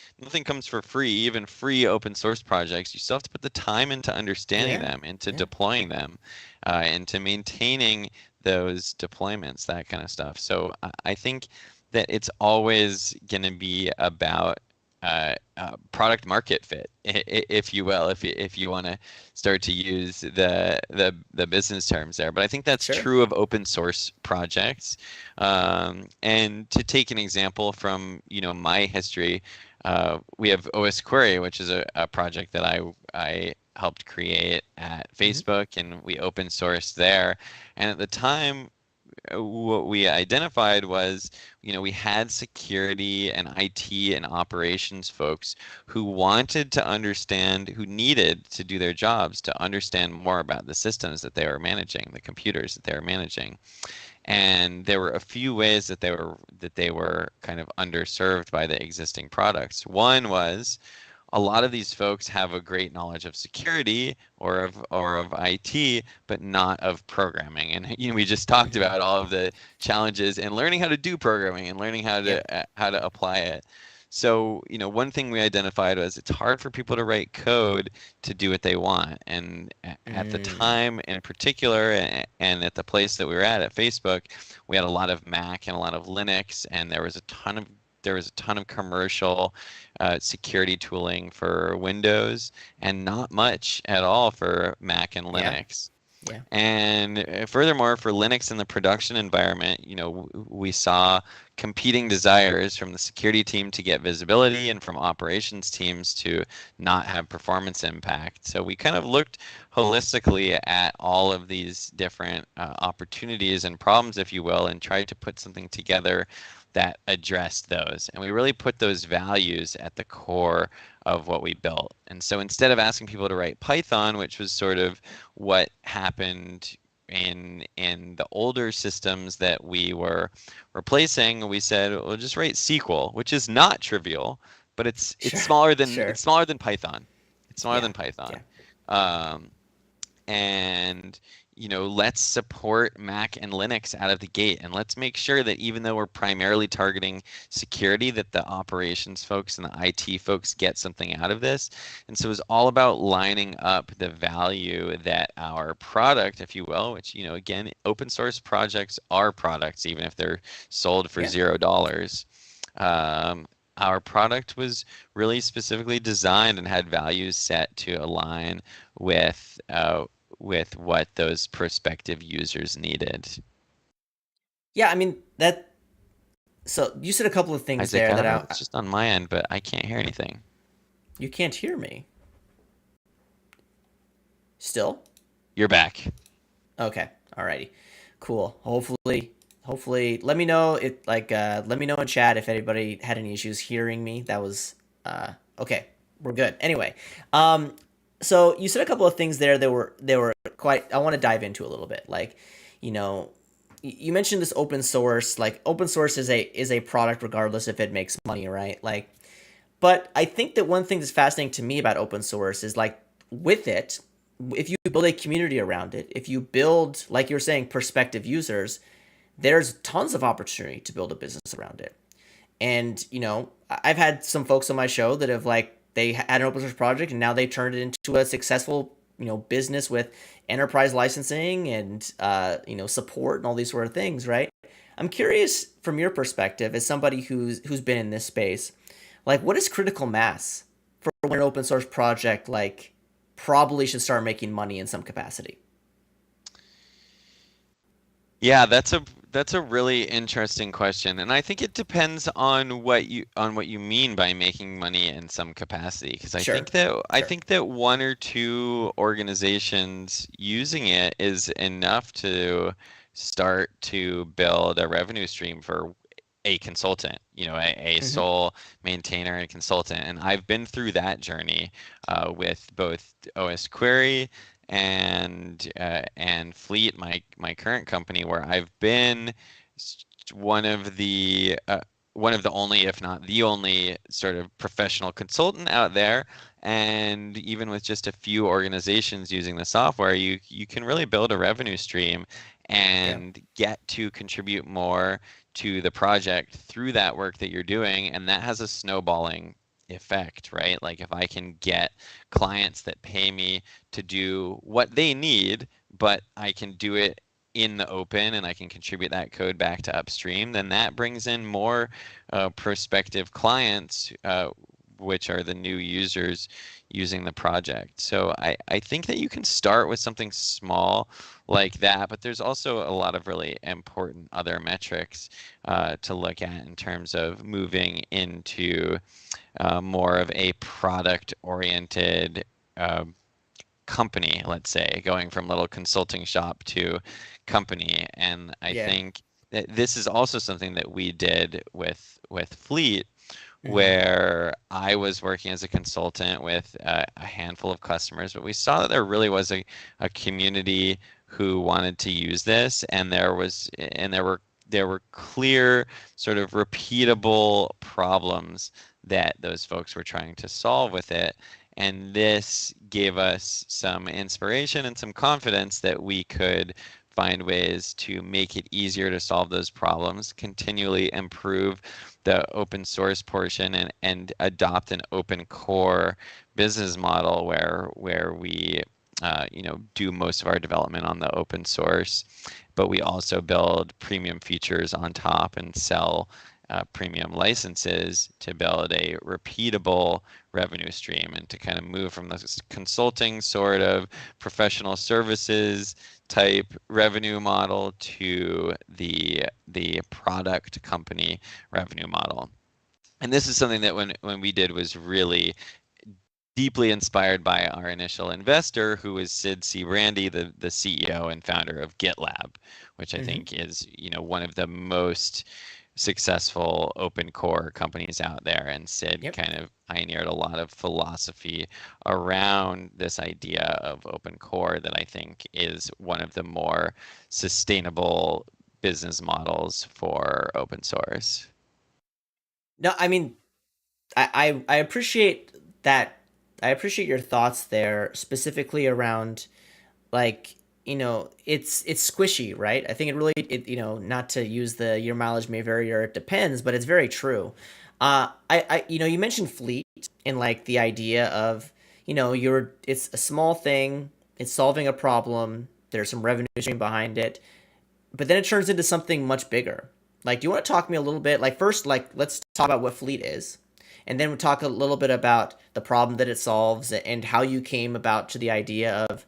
comes for free. Even free open source projects, you still have to put the time into understanding
Yeah.
them, into
Yeah.
deploying them, into maintaining those deployments, that kind of stuff. So I think that it's always going to be about product market fit, if you will, if you want to start to use the business terms there. But I think that's
Sure.
true of open source projects. And to take an example from my history, we have OS Query, which is a project that I helped create at
Hmm.
Facebook, and we open sourced there. And at the time, what we identified was, we had security and IT and operations folks who wanted to understand, who needed to do their jobs to understand more about the systems that they were managing, the computers that they were managing. And there were a few ways that they were kind of underserved by the existing products. One was, a lot of these folks have a great knowledge of security or of IT, but not of programming. And we just talked
Hmm.
about all of the challenges in learning how to do programming and learning
Yeah.
how to apply it. So, one thing we identified was it's hard for people to write code to do what they want. And at the
Mm.
time in particular, and at the place that we were at Facebook, we had a lot of Mac and a lot of Linux, and there was a ton of commercial security tooling for Windows, and not much at all for Mac and
Yeah.
Linux.
Yeah.
And furthermore, for Linux in the production environment, we saw competing desires from the security team to get visibility and from operations teams to not have performance impact. So we kind of looked holistically at all of these different opportunities and problems, if you will, and tried to put something together that addressed those. And we really put those values at the core of what we built. And so instead of asking people to write Python, which was sort of what happened in the older systems that we were replacing, we said, well, just write SQL, which is not trivial, but it's
Sure.
smaller than
Sure.
it's smaller than Python. It's smaller
Yeah.
than Python.
Yeah.
Um, and let's support Mac and Linux out of the gate, and let's make sure that even though we're primarily targeting security, that the operations folks and the IT folks get something out of this. And so it's all about lining up the value that our product, if you will, which again, open source projects are products even if they're sold for
Yeah.
$0. um, our product was really specifically designed and had values set to align with what those prospective users needed.
Yeah. I mean that. So you said a couple of things
Isaac,
there
I
that
don't know if it's just on my end, but I can't hear anything.
you can't hear me still.
You're back.
Okay. Alrighty. Cool. Hopefully, let me know it let me know in chat if anybody had any issues hearing me. That was okay. We're good. Anyway, um, so you said a couple of things there that were quite. I want to dive into a little bit. Like, you know, you mentioned this open source. Like, open source is a product regardless if it makes money, right? Like, but I think that one thing that's fascinating to me about open source is like with it, if you build a community around it, if you build, like you're saying, prospective users, there's tons of opportunity to build a business around it. And, I've had some folks on my show that have like, they had an open source project and now they turned it into a successful, business with enterprise licensing and, support and all these sort of things, right? I'm curious from your perspective as somebody who's been in this space, like what is critical mass for when an open source project like probably should start making money in some capacity?
Yeah, that's a really interesting question, and I think it depends on what you mean by making money in some capacity. Because I
Sure,
think that I
sure.
think that one or two organizations using it is enough to start to build a revenue stream for a consultant, a
Mm-hmm.
sole maintainer and consultant. And I've been through that journey with both OS Query and Fleet, my current company, where I've been one of the one of the only, if not the only, sort of professional consultant out there. And even with just a few organizations using the software, you can really build a revenue stream
Yeah,
and get to contribute more to the project through that work that you're doing, and that has a snowballing effect, right? Like if I can get clients that pay me to do what they need, but I can do it in the open and I can contribute that code back to upstream, then that brings in more prospective clients which are the new users using the project. So I think that you can start with something small like that, but there's also a lot of really important other metrics to look at in terms of moving into more of a product-oriented company, let's say, going from little consulting shop to company. And I
Yeah.
think that this is also something that we did with Fleet,
Mm-hmm.
where I was working as a consultant with a handful of customers, but we saw that there really was a community who wanted to use this, and there were clear sort of repeatable problems that those folks were trying to solve with it. And this gave us some inspiration and some confidence that we could find ways to make it easier to solve those problems, continually improve the open source portion, and adopt an open core business model where we do most of our development on the open source, but we also build premium features on top and sell premium licenses to build a repeatable revenue stream and to kind of move from this consulting sort of professional services type revenue model to the product company revenue model. And this is something that when we did was really deeply inspired by our initial investor, who is Sid Sijbrandij, the CEO and founder of GitLab, which I
Mm-hmm.
think is, one of the most successful open core companies out there. And Sid
Yep.
kind of pioneered a lot of philosophy around this idea of open core that I think is one of the more sustainable business models for open source.
No, I mean, I appreciate that. I appreciate your thoughts there, specifically around like it's squishy, right? I think it really not to use the your mileage may vary or it depends, but it's very true. I you mentioned Fleet and like the idea of you're it's a small thing, it's solving a problem, there's some revenue stream behind it, but then it turns into something much bigger. Like, do you want to talk to me a little bit? Like, first, like, let's talk about what Fleet is, and then we'll talk a little bit about the problem that it solves and how you came about to the idea of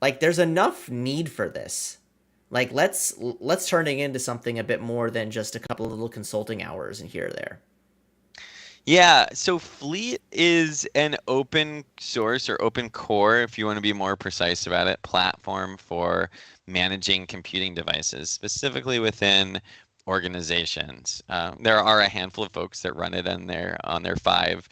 like, there's enough need for this. Like, let's turn it into something a bit more than just a couple of little consulting hours and here or there.
Yeah, so Fleet is an open source or open core, if you want to be more precise about it, platform for managing computing devices, specifically within organizations. There are a handful of folks that run it on their five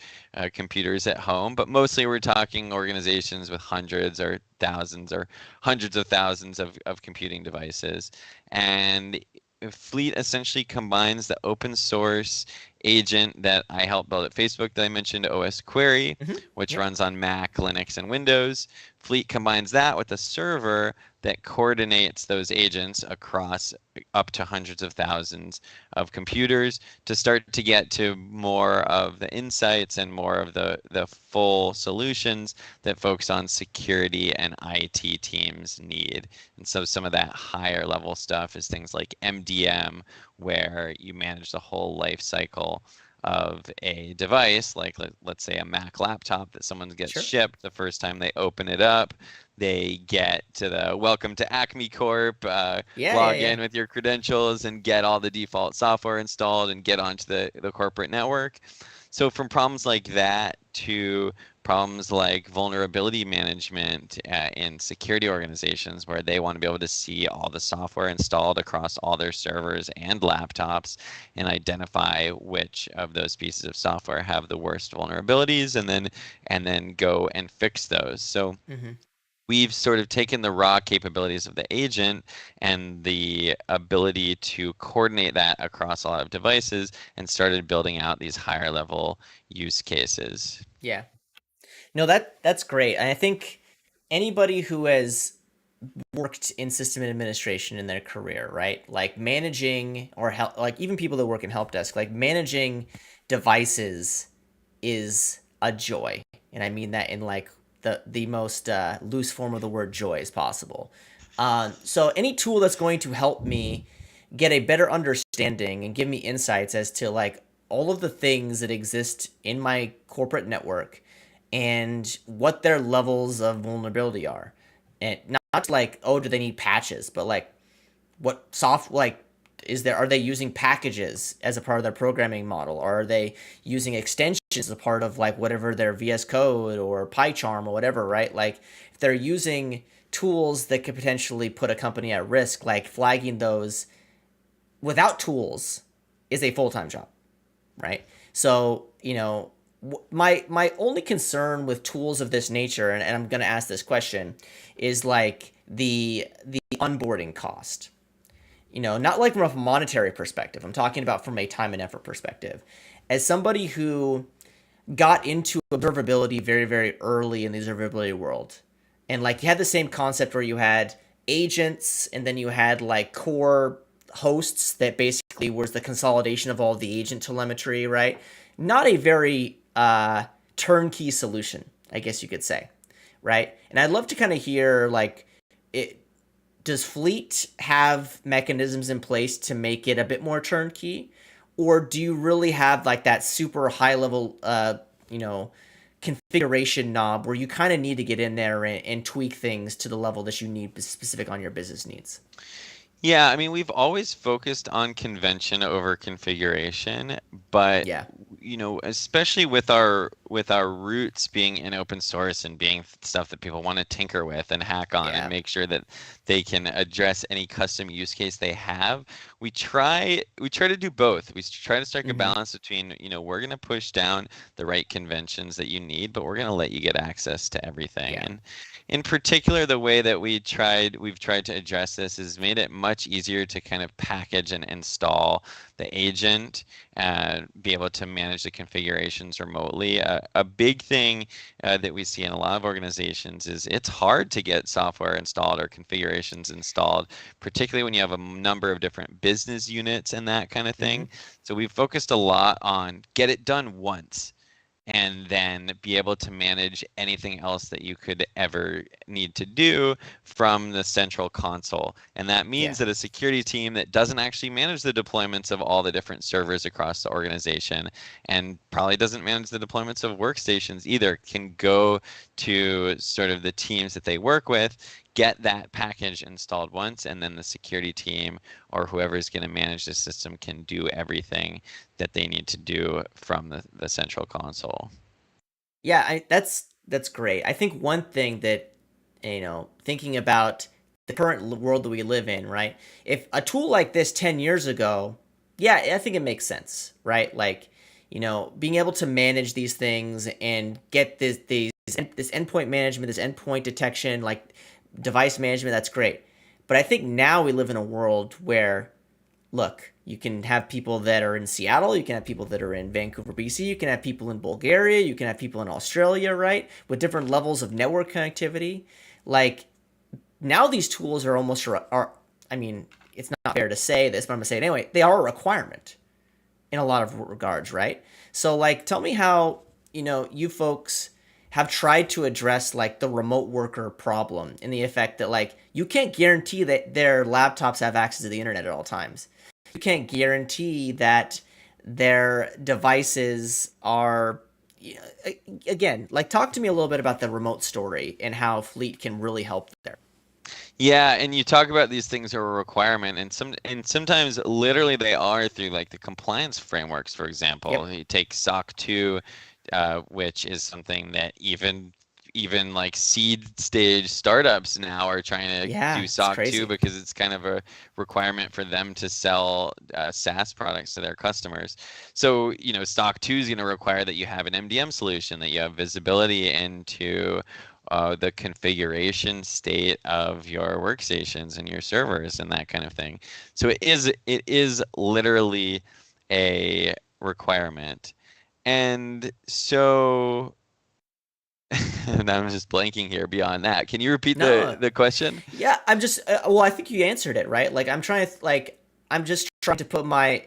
computers at home, but mostly we're talking organizations with hundreds or thousands or hundreds of thousands of computing devices. And Fleet essentially combines the open source agent that I helped build at Facebook that I mentioned, OS Query,
Mm-hmm.
which
Yep.
runs on Mac, Linux, and Windows. Fleet combines that with a server that coordinates those agents across up to hundreds of thousands of computers to start to get to more of the insights and more of the full solutions that folks on security and IT teams need. And so some of that higher level stuff is things like MDM, where you manage the whole life cycle of a device, like let's say a Mac laptop that someone gets
Sure.
shipped. The first time they open it up, they get to the welcome to Acme Corp,
Yeah. Yeah.
log
Yeah.
in with your credentials and get all the default software installed and get onto the corporate network. So from problems like that to problems like vulnerability management in security organizations, where they want to be able to see all the software installed across all their servers and laptops and identify which of those pieces of software have the worst vulnerabilities, and then go and fix those. So
Mm-hmm.
we've sort of taken the raw capabilities of the agent and the ability to coordinate that across a lot of devices and started building out these higher level use cases.
Yeah. No, that's great. And I think anybody who has worked in system administration in their career, right? Like managing or help, like even people that work in help desk, like managing devices is a joy, and I mean that in like the most loose form of the word joy as possible. So any tool that's going to help me get a better understanding and give me insights as to like all of the things that exist in my corporate network and what their levels of vulnerability are. And not like, oh, do they need patches, but like what soft like is there, are they using packages as a part of their programming model, or are they using extensions as a part of like whatever their VS Code or PyCharm or whatever, right? Like if they're using tools that could potentially put a company at risk, like flagging those without tools is a full-time job, right? So, my only concern with tools of this nature, and I'm going to ask this question, is like the onboarding cost. Not like from a monetary perspective. I'm talking about from a time and effort perspective. As somebody who got into observability very, very early in the observability world, and like you had the same concept where you had agents and then you had like core hosts that basically was the consolidation of all of the agent telemetry, right? Not a very turnkey solution, I guess you could say, right? And I'd love to kind of hear like it, does Fleet have mechanisms in place to make it a bit more turnkey, or do you really have like that super high level, you know, configuration knob where you kind of need to get in there and tweak things to the level that you need specific on your business needs?
Yeah, I mean, we've always focused on convention over configuration, but
Yeah.
especially with our roots being in open source and being stuff that people want to tinker with and hack on and
Yeah.
make sure that they can address any custom use case they have, we try to do both. We try to strike a
Mm-hmm.
balance between, we're going to push down the right conventions that you need, but we're going to let you get access to everything.
Yeah.
And in particular, the way that we've tried to address this is made it much easier to kind of package and install the agent and be able to manage the configurations remotely. A big thing that we see in a lot of organizations is it's hard to get software installed or configurations installed, particularly when you have a number of different business units and that kind of
Mm-hmm.
thing. So we've focused a lot on get it done once and then be able to manage anything else that you could ever need to do from the central console. And that
Yeah.
means that a security team that doesn't actually manage the deployments of all the different servers across the organization and probably doesn't manage the deployments of workstations either can go to sort of the teams that they work with, get that package installed once, and then the security team or whoever is going to manage the system can do everything that they need to do from the central console.
Yeah, that's great. I think one thing that thinking about the current world that we live in, right? If a tool like this 10 years ago, yeah, I think it makes sense, right? Like, being able to manage these things and get this endpoint management, this endpoint detection, like device management, that's great. But I think now we live in a world where, look, you can have people that are in Seattle, you can have people that are in Vancouver, BC, you can have people in Bulgaria, you can have people in Australia, right? With different levels of network connectivity. Like now these tools are almost are I mean, it's not fair to say this, but I'm going to say it anyway. They are a requirement in a lot of regards, right? So like tell me how, you folks have tried to address like the remote worker problem in the effect that like you can't guarantee that their laptops have access to the internet at all times. You can't guarantee that their devices are, again, like talk to me a little bit about the remote story and how Fleet can really help there.
Yeah, and you talk about these things are a requirement, and sometimes literally they are through like the compliance frameworks. For example,
Yep.
you take SOC 2, which is something that even like seed stage startups now are trying to
Yeah,
do
it's
SOC 2
crazy.
because it's kind of a requirement for them to sell SaaS products to their customers. So, SOC 2 is going to require that you have an MDM solution, that you have visibility into the configuration state of your workstations and your servers and that kind of thing. So it is literally a requirement. And so and I'm just blanking here beyond that. Can you repeat the
No,
the question?
yeah, I'm just well, I think you answered it, right? Like I'm trying to like I'm just trying to put my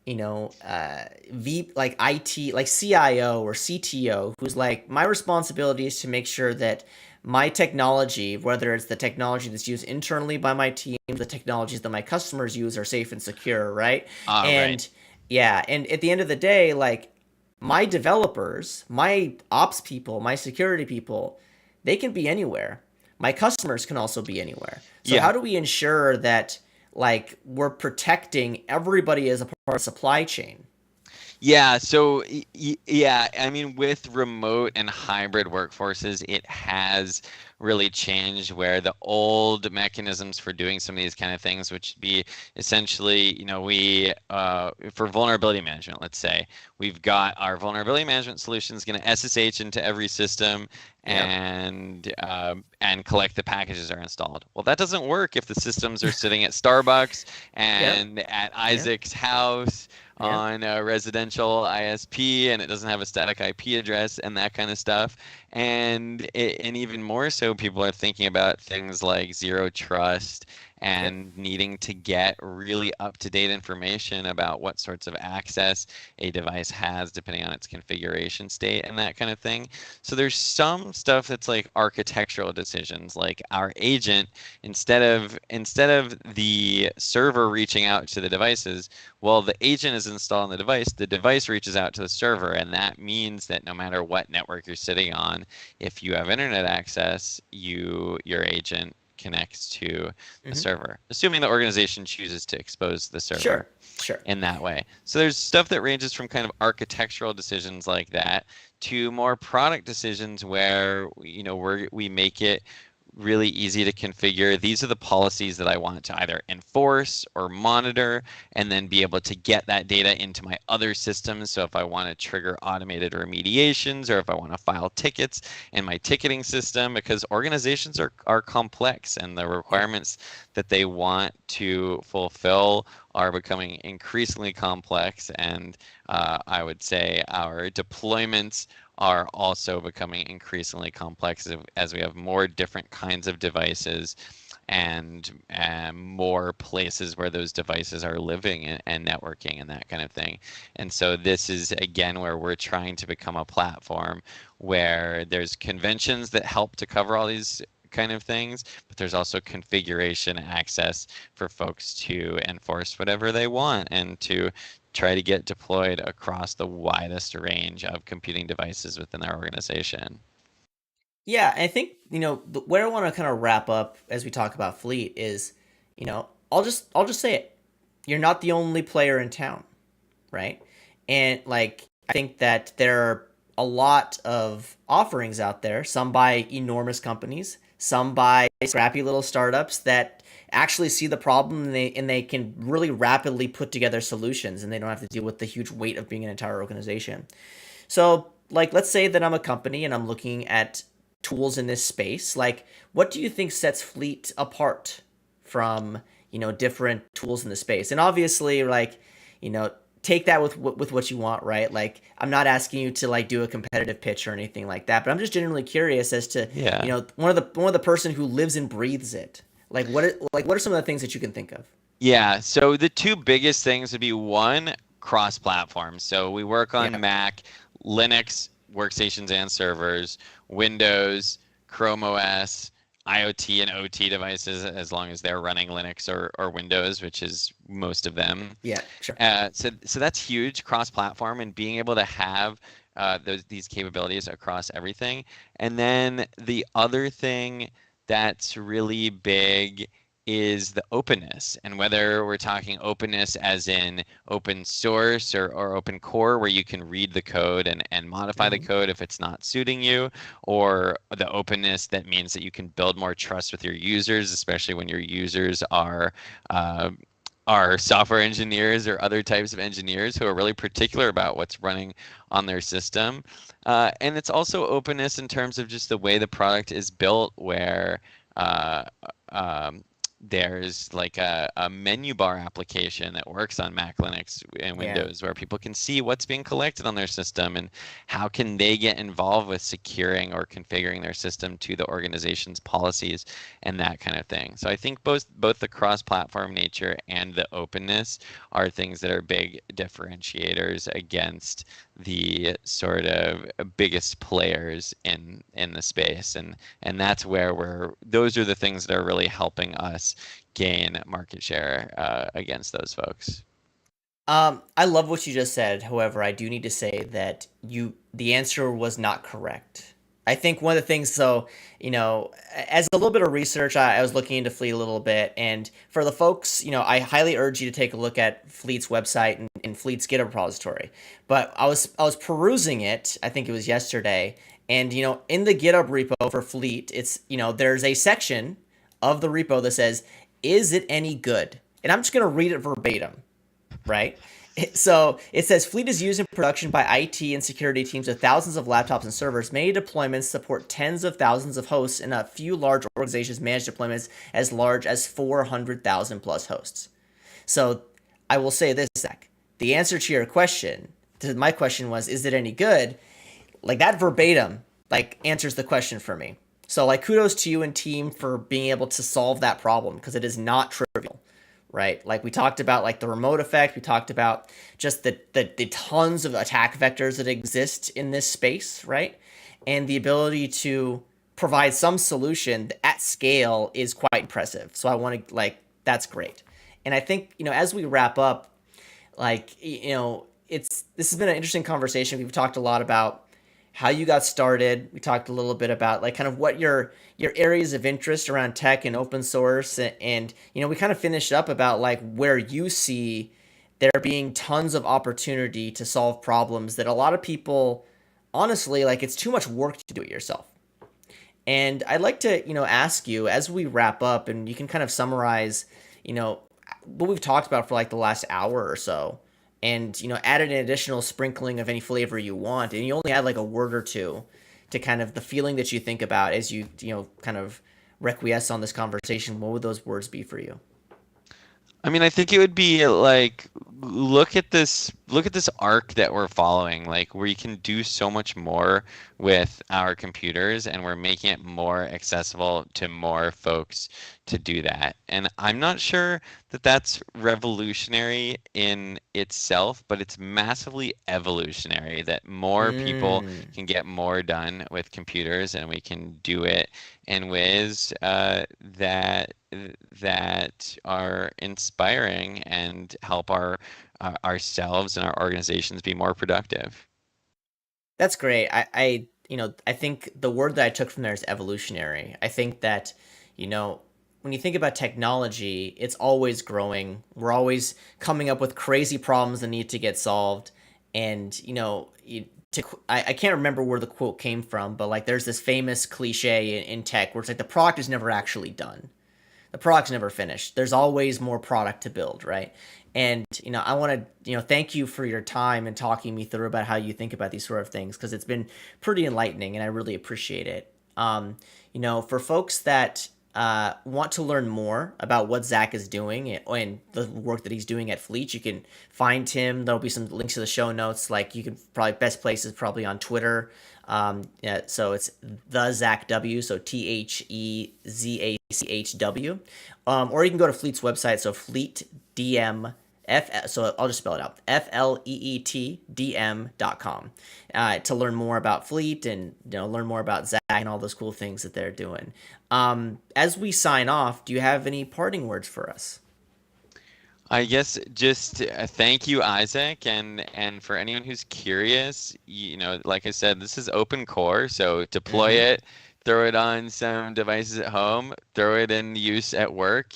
V like IT like CIO or CTO who's like my responsibility is to make sure that my technology, whether it's the technology that's used internally by my team, the technologies that my customers use are safe and secure, right?
Ah, right.
And Yeah, and at the end of the day, like my developers, my ops people, my security people, they can be anywhere. My customers can also be anywhere. So
Yeah.
how do we ensure that like we're protecting everybody as a part of the supply chain?
Yeah, so yeah, I mean, with remote and hybrid workforces, it has really changed where the old mechanisms for doing some of these kind of things, which would be essentially, we for vulnerability management, let's say, we've got our vulnerability management solutions going to SSH into every system
Yep.
and collect the packages are installed. Well, that doesn't work if the systems are sitting at Starbucks
Yep.
and at
Yep.
Isaac's house
Yep.
on a residential ISP and it doesn't have a static IP address and that kind of stuff. And even more so, people are thinking about things like zero trust
Yep.
and needing to get really up-to-date information about what sorts of access a device has depending on its configuration state and that kind of thing. So there's some stuff that's like architectural decisions, like our agent, instead of the server reaching out to the devices, well, the agent is installed on the device reaches out to the server, and that means that no matter what network you're sitting on, if you have internet access, your agent connects to the
Hmm.
server, assuming the organization chooses to expose the server
Sure. Sure.
in that way. So there's stuff that ranges from kind of architectural decisions like that to more product decisions where we make it really easy to configure. These are the policies that I want to either enforce or monitor, and then be able to get that data into my other systems. So if I want to trigger automated remediations or if I want to file tickets in my ticketing system, because organizations are complex and the
Yep.
requirements that they want to fulfill are becoming increasingly complex. And I would say our deployments are also becoming increasingly complex as we have more different kinds of devices and more places where those devices are living and networking and that kind of thing. And so this is again where we're trying to become a platform where there's conventions that help to cover all these kind of things, but there's also configuration access for folks to enforce whatever they want and to try to get deployed across the widest range of computing devices within their organization.
Yeah, I think where I want to kind of wrap up as we talk about Fleet is, I'll just say it. You're not the only player in town, right? And like I think that there are a lot of offerings out there, some by enormous companies, some by scrappy little startups that actually see the problem and they can really rapidly put together solutions and they don't have to deal with the huge weight of being an entire organization. So, like, let's say that I'm a company and I'm looking at tools in this space. Like, what do you think sets Fleet apart from, different tools in the space? And obviously, like, you know, take that with what you want, right? Like, I'm not asking you to like do a competitive pitch or anything like that, but I'm just genuinely curious as to,
Yeah.
one of the person who lives and breathes it. What are some of the things that you can think of?
Yeah, so the two biggest things would be one, cross-platform. So we work on
Yep.
Mac, Linux, workstations and servers, Windows, Chrome OS, IoT and OT devices, as long as they're running Linux or Windows, which is most of them.
Yeah, sure.
So that's huge, cross-platform, and being able to have these capabilities across everything. And then the other thing that's really big is the openness, and whether we're talking openness as in open source or open core, where you can read the code and modify the
Hmm.
code if it's not suiting you, or the openness that means that you can build more trust with your users, especially when your users uh, are software engineers or other types of engineers who are really particular about what's running on their system. And it's also openness in terms of just the way the product is built, where uh, um, there's like a menu bar application that works on Mac, Linux, and
Yeah.
Windows, where people can see what's being collected on their system and how can they get involved with securing or configuring their system to the organization's policies and that kind of thing. So I think both the cross-platform nature and the openness are things that are big differentiators against the sort of biggest players in the space. And that's where those are the things that are really helping us gain market share against those folks.
I love what you just said. However, I do need to say that the answer was not correct. I think one of the things, so, as a little bit of research, I was looking into Fleet a little bit. And for the folks, I highly urge you to take a look at Fleet's website and Fleet's GitHub repository. But I was perusing it, I think it was yesterday. And, in the GitHub repo for Fleet, there's a section of the repo that says, "Is it any good?" And I'm just going to read it verbatim, right? So it says Fleet is used in production by IT and security teams with thousands of laptops and servers. Many deployments support tens of thousands of hosts, and a few large organizations manage deployments as large as 400,000 plus hosts. So I will say this, Zach. The answer to your question, to my question was, is it any good? Like that verbatim, like answers the question for me. So like kudos to you and team for being able to solve that problem because it is not trivial, right? Like we talked about like the remote effect, we talked about just the tons of attack vectors that exist in this space, right? And the ability to provide some solution at scale is quite impressive. So I want to like that's great. And I think, as we wrap up, like, it's this has been an interesting conversation. We've talked a lot about how you got started. We talked a little bit about like kind of what your areas of interest around tech and open source, and we kind of finished up about like where you see there being tons of opportunity to solve problems that a lot of people honestly like it's too much work to do it yourself. And I'd like to, ask you as we wrap up and you can kind of summarize, you know, what we've talked about for like the last hour or so and, add an additional sprinkling of any flavor you want. And you only add like a word or two to kind of the feeling that you think about as kind of requiesce on this conversation. What would those words be for you?
I mean, I think it would be like look at this arc that we're following, like where you can do so much more with our computers and we're making it more accessible to more folks to do that. And I'm not sure that that's revolutionary in itself, but it's massively evolutionary that more people
Mm.
can get more done with computers and we can do it in ways that are inspiring and help ourselves and our organizations be more productive.
That's great. I think the word that I took from there is evolutionary. I think that, you know, when you think about technology, it's always growing. We're always coming up with crazy problems that need to get solved. And, I can't remember where the quote came from, but like there's this famous cliche in tech where it's like the product is never actually done, the product's never finished. There's always more product to build, right? And I want to thank you for your time and talking me through about how you think about these sort of things because it's been pretty enlightening and I really appreciate it. For folks that want to learn more about what Zach is doing and the work that he's doing at Fleet, you can find him. There'll be some links to the show notes. Like you can probably best places probably on Twitter. Yeah, so it's the Zach W. So TheZachW. Or you can go to Fleet's website. So Fleet DM F. So I'll just spell it out. FLEETDM.com to learn more about Fleet and learn more about Zach and all those cool things that they're doing. As we sign off, do you have any parting words for us?
I guess just thank you, Isaac, and for anyone who's curious, like I said, this is open core, so deploy
Mm-hmm.
it, throw it on some devices at home, throw it in use at work.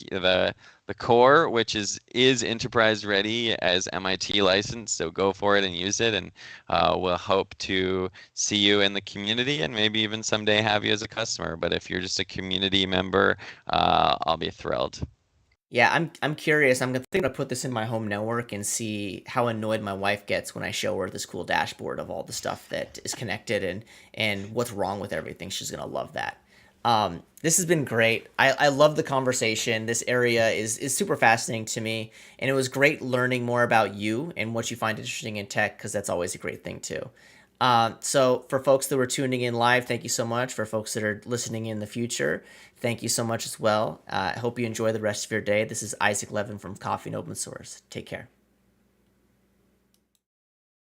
The core, which is enterprise ready as MIT licensed, so go for it and use it, and we'll hope to see you in the community and maybe even someday have you as a customer. But if you're just a community member, I'll be thrilled.
Yeah, I'm curious. I'm thinking to put this in my home network and see how annoyed my wife gets when I show her this cool dashboard of all the stuff that is connected and what's wrong with everything. She's gonna love that. This has been great. I love the conversation. This area is super fascinating to me, and it was great learning more about you and what you find interesting in tech because that's always a great thing too. So for folks that were tuning in live, thank you so much. For folks that are listening in the future, thank you so much as well. I hope you enjoy the rest of your day. This is Isaac Levin from Coffee and Open Source. Take care.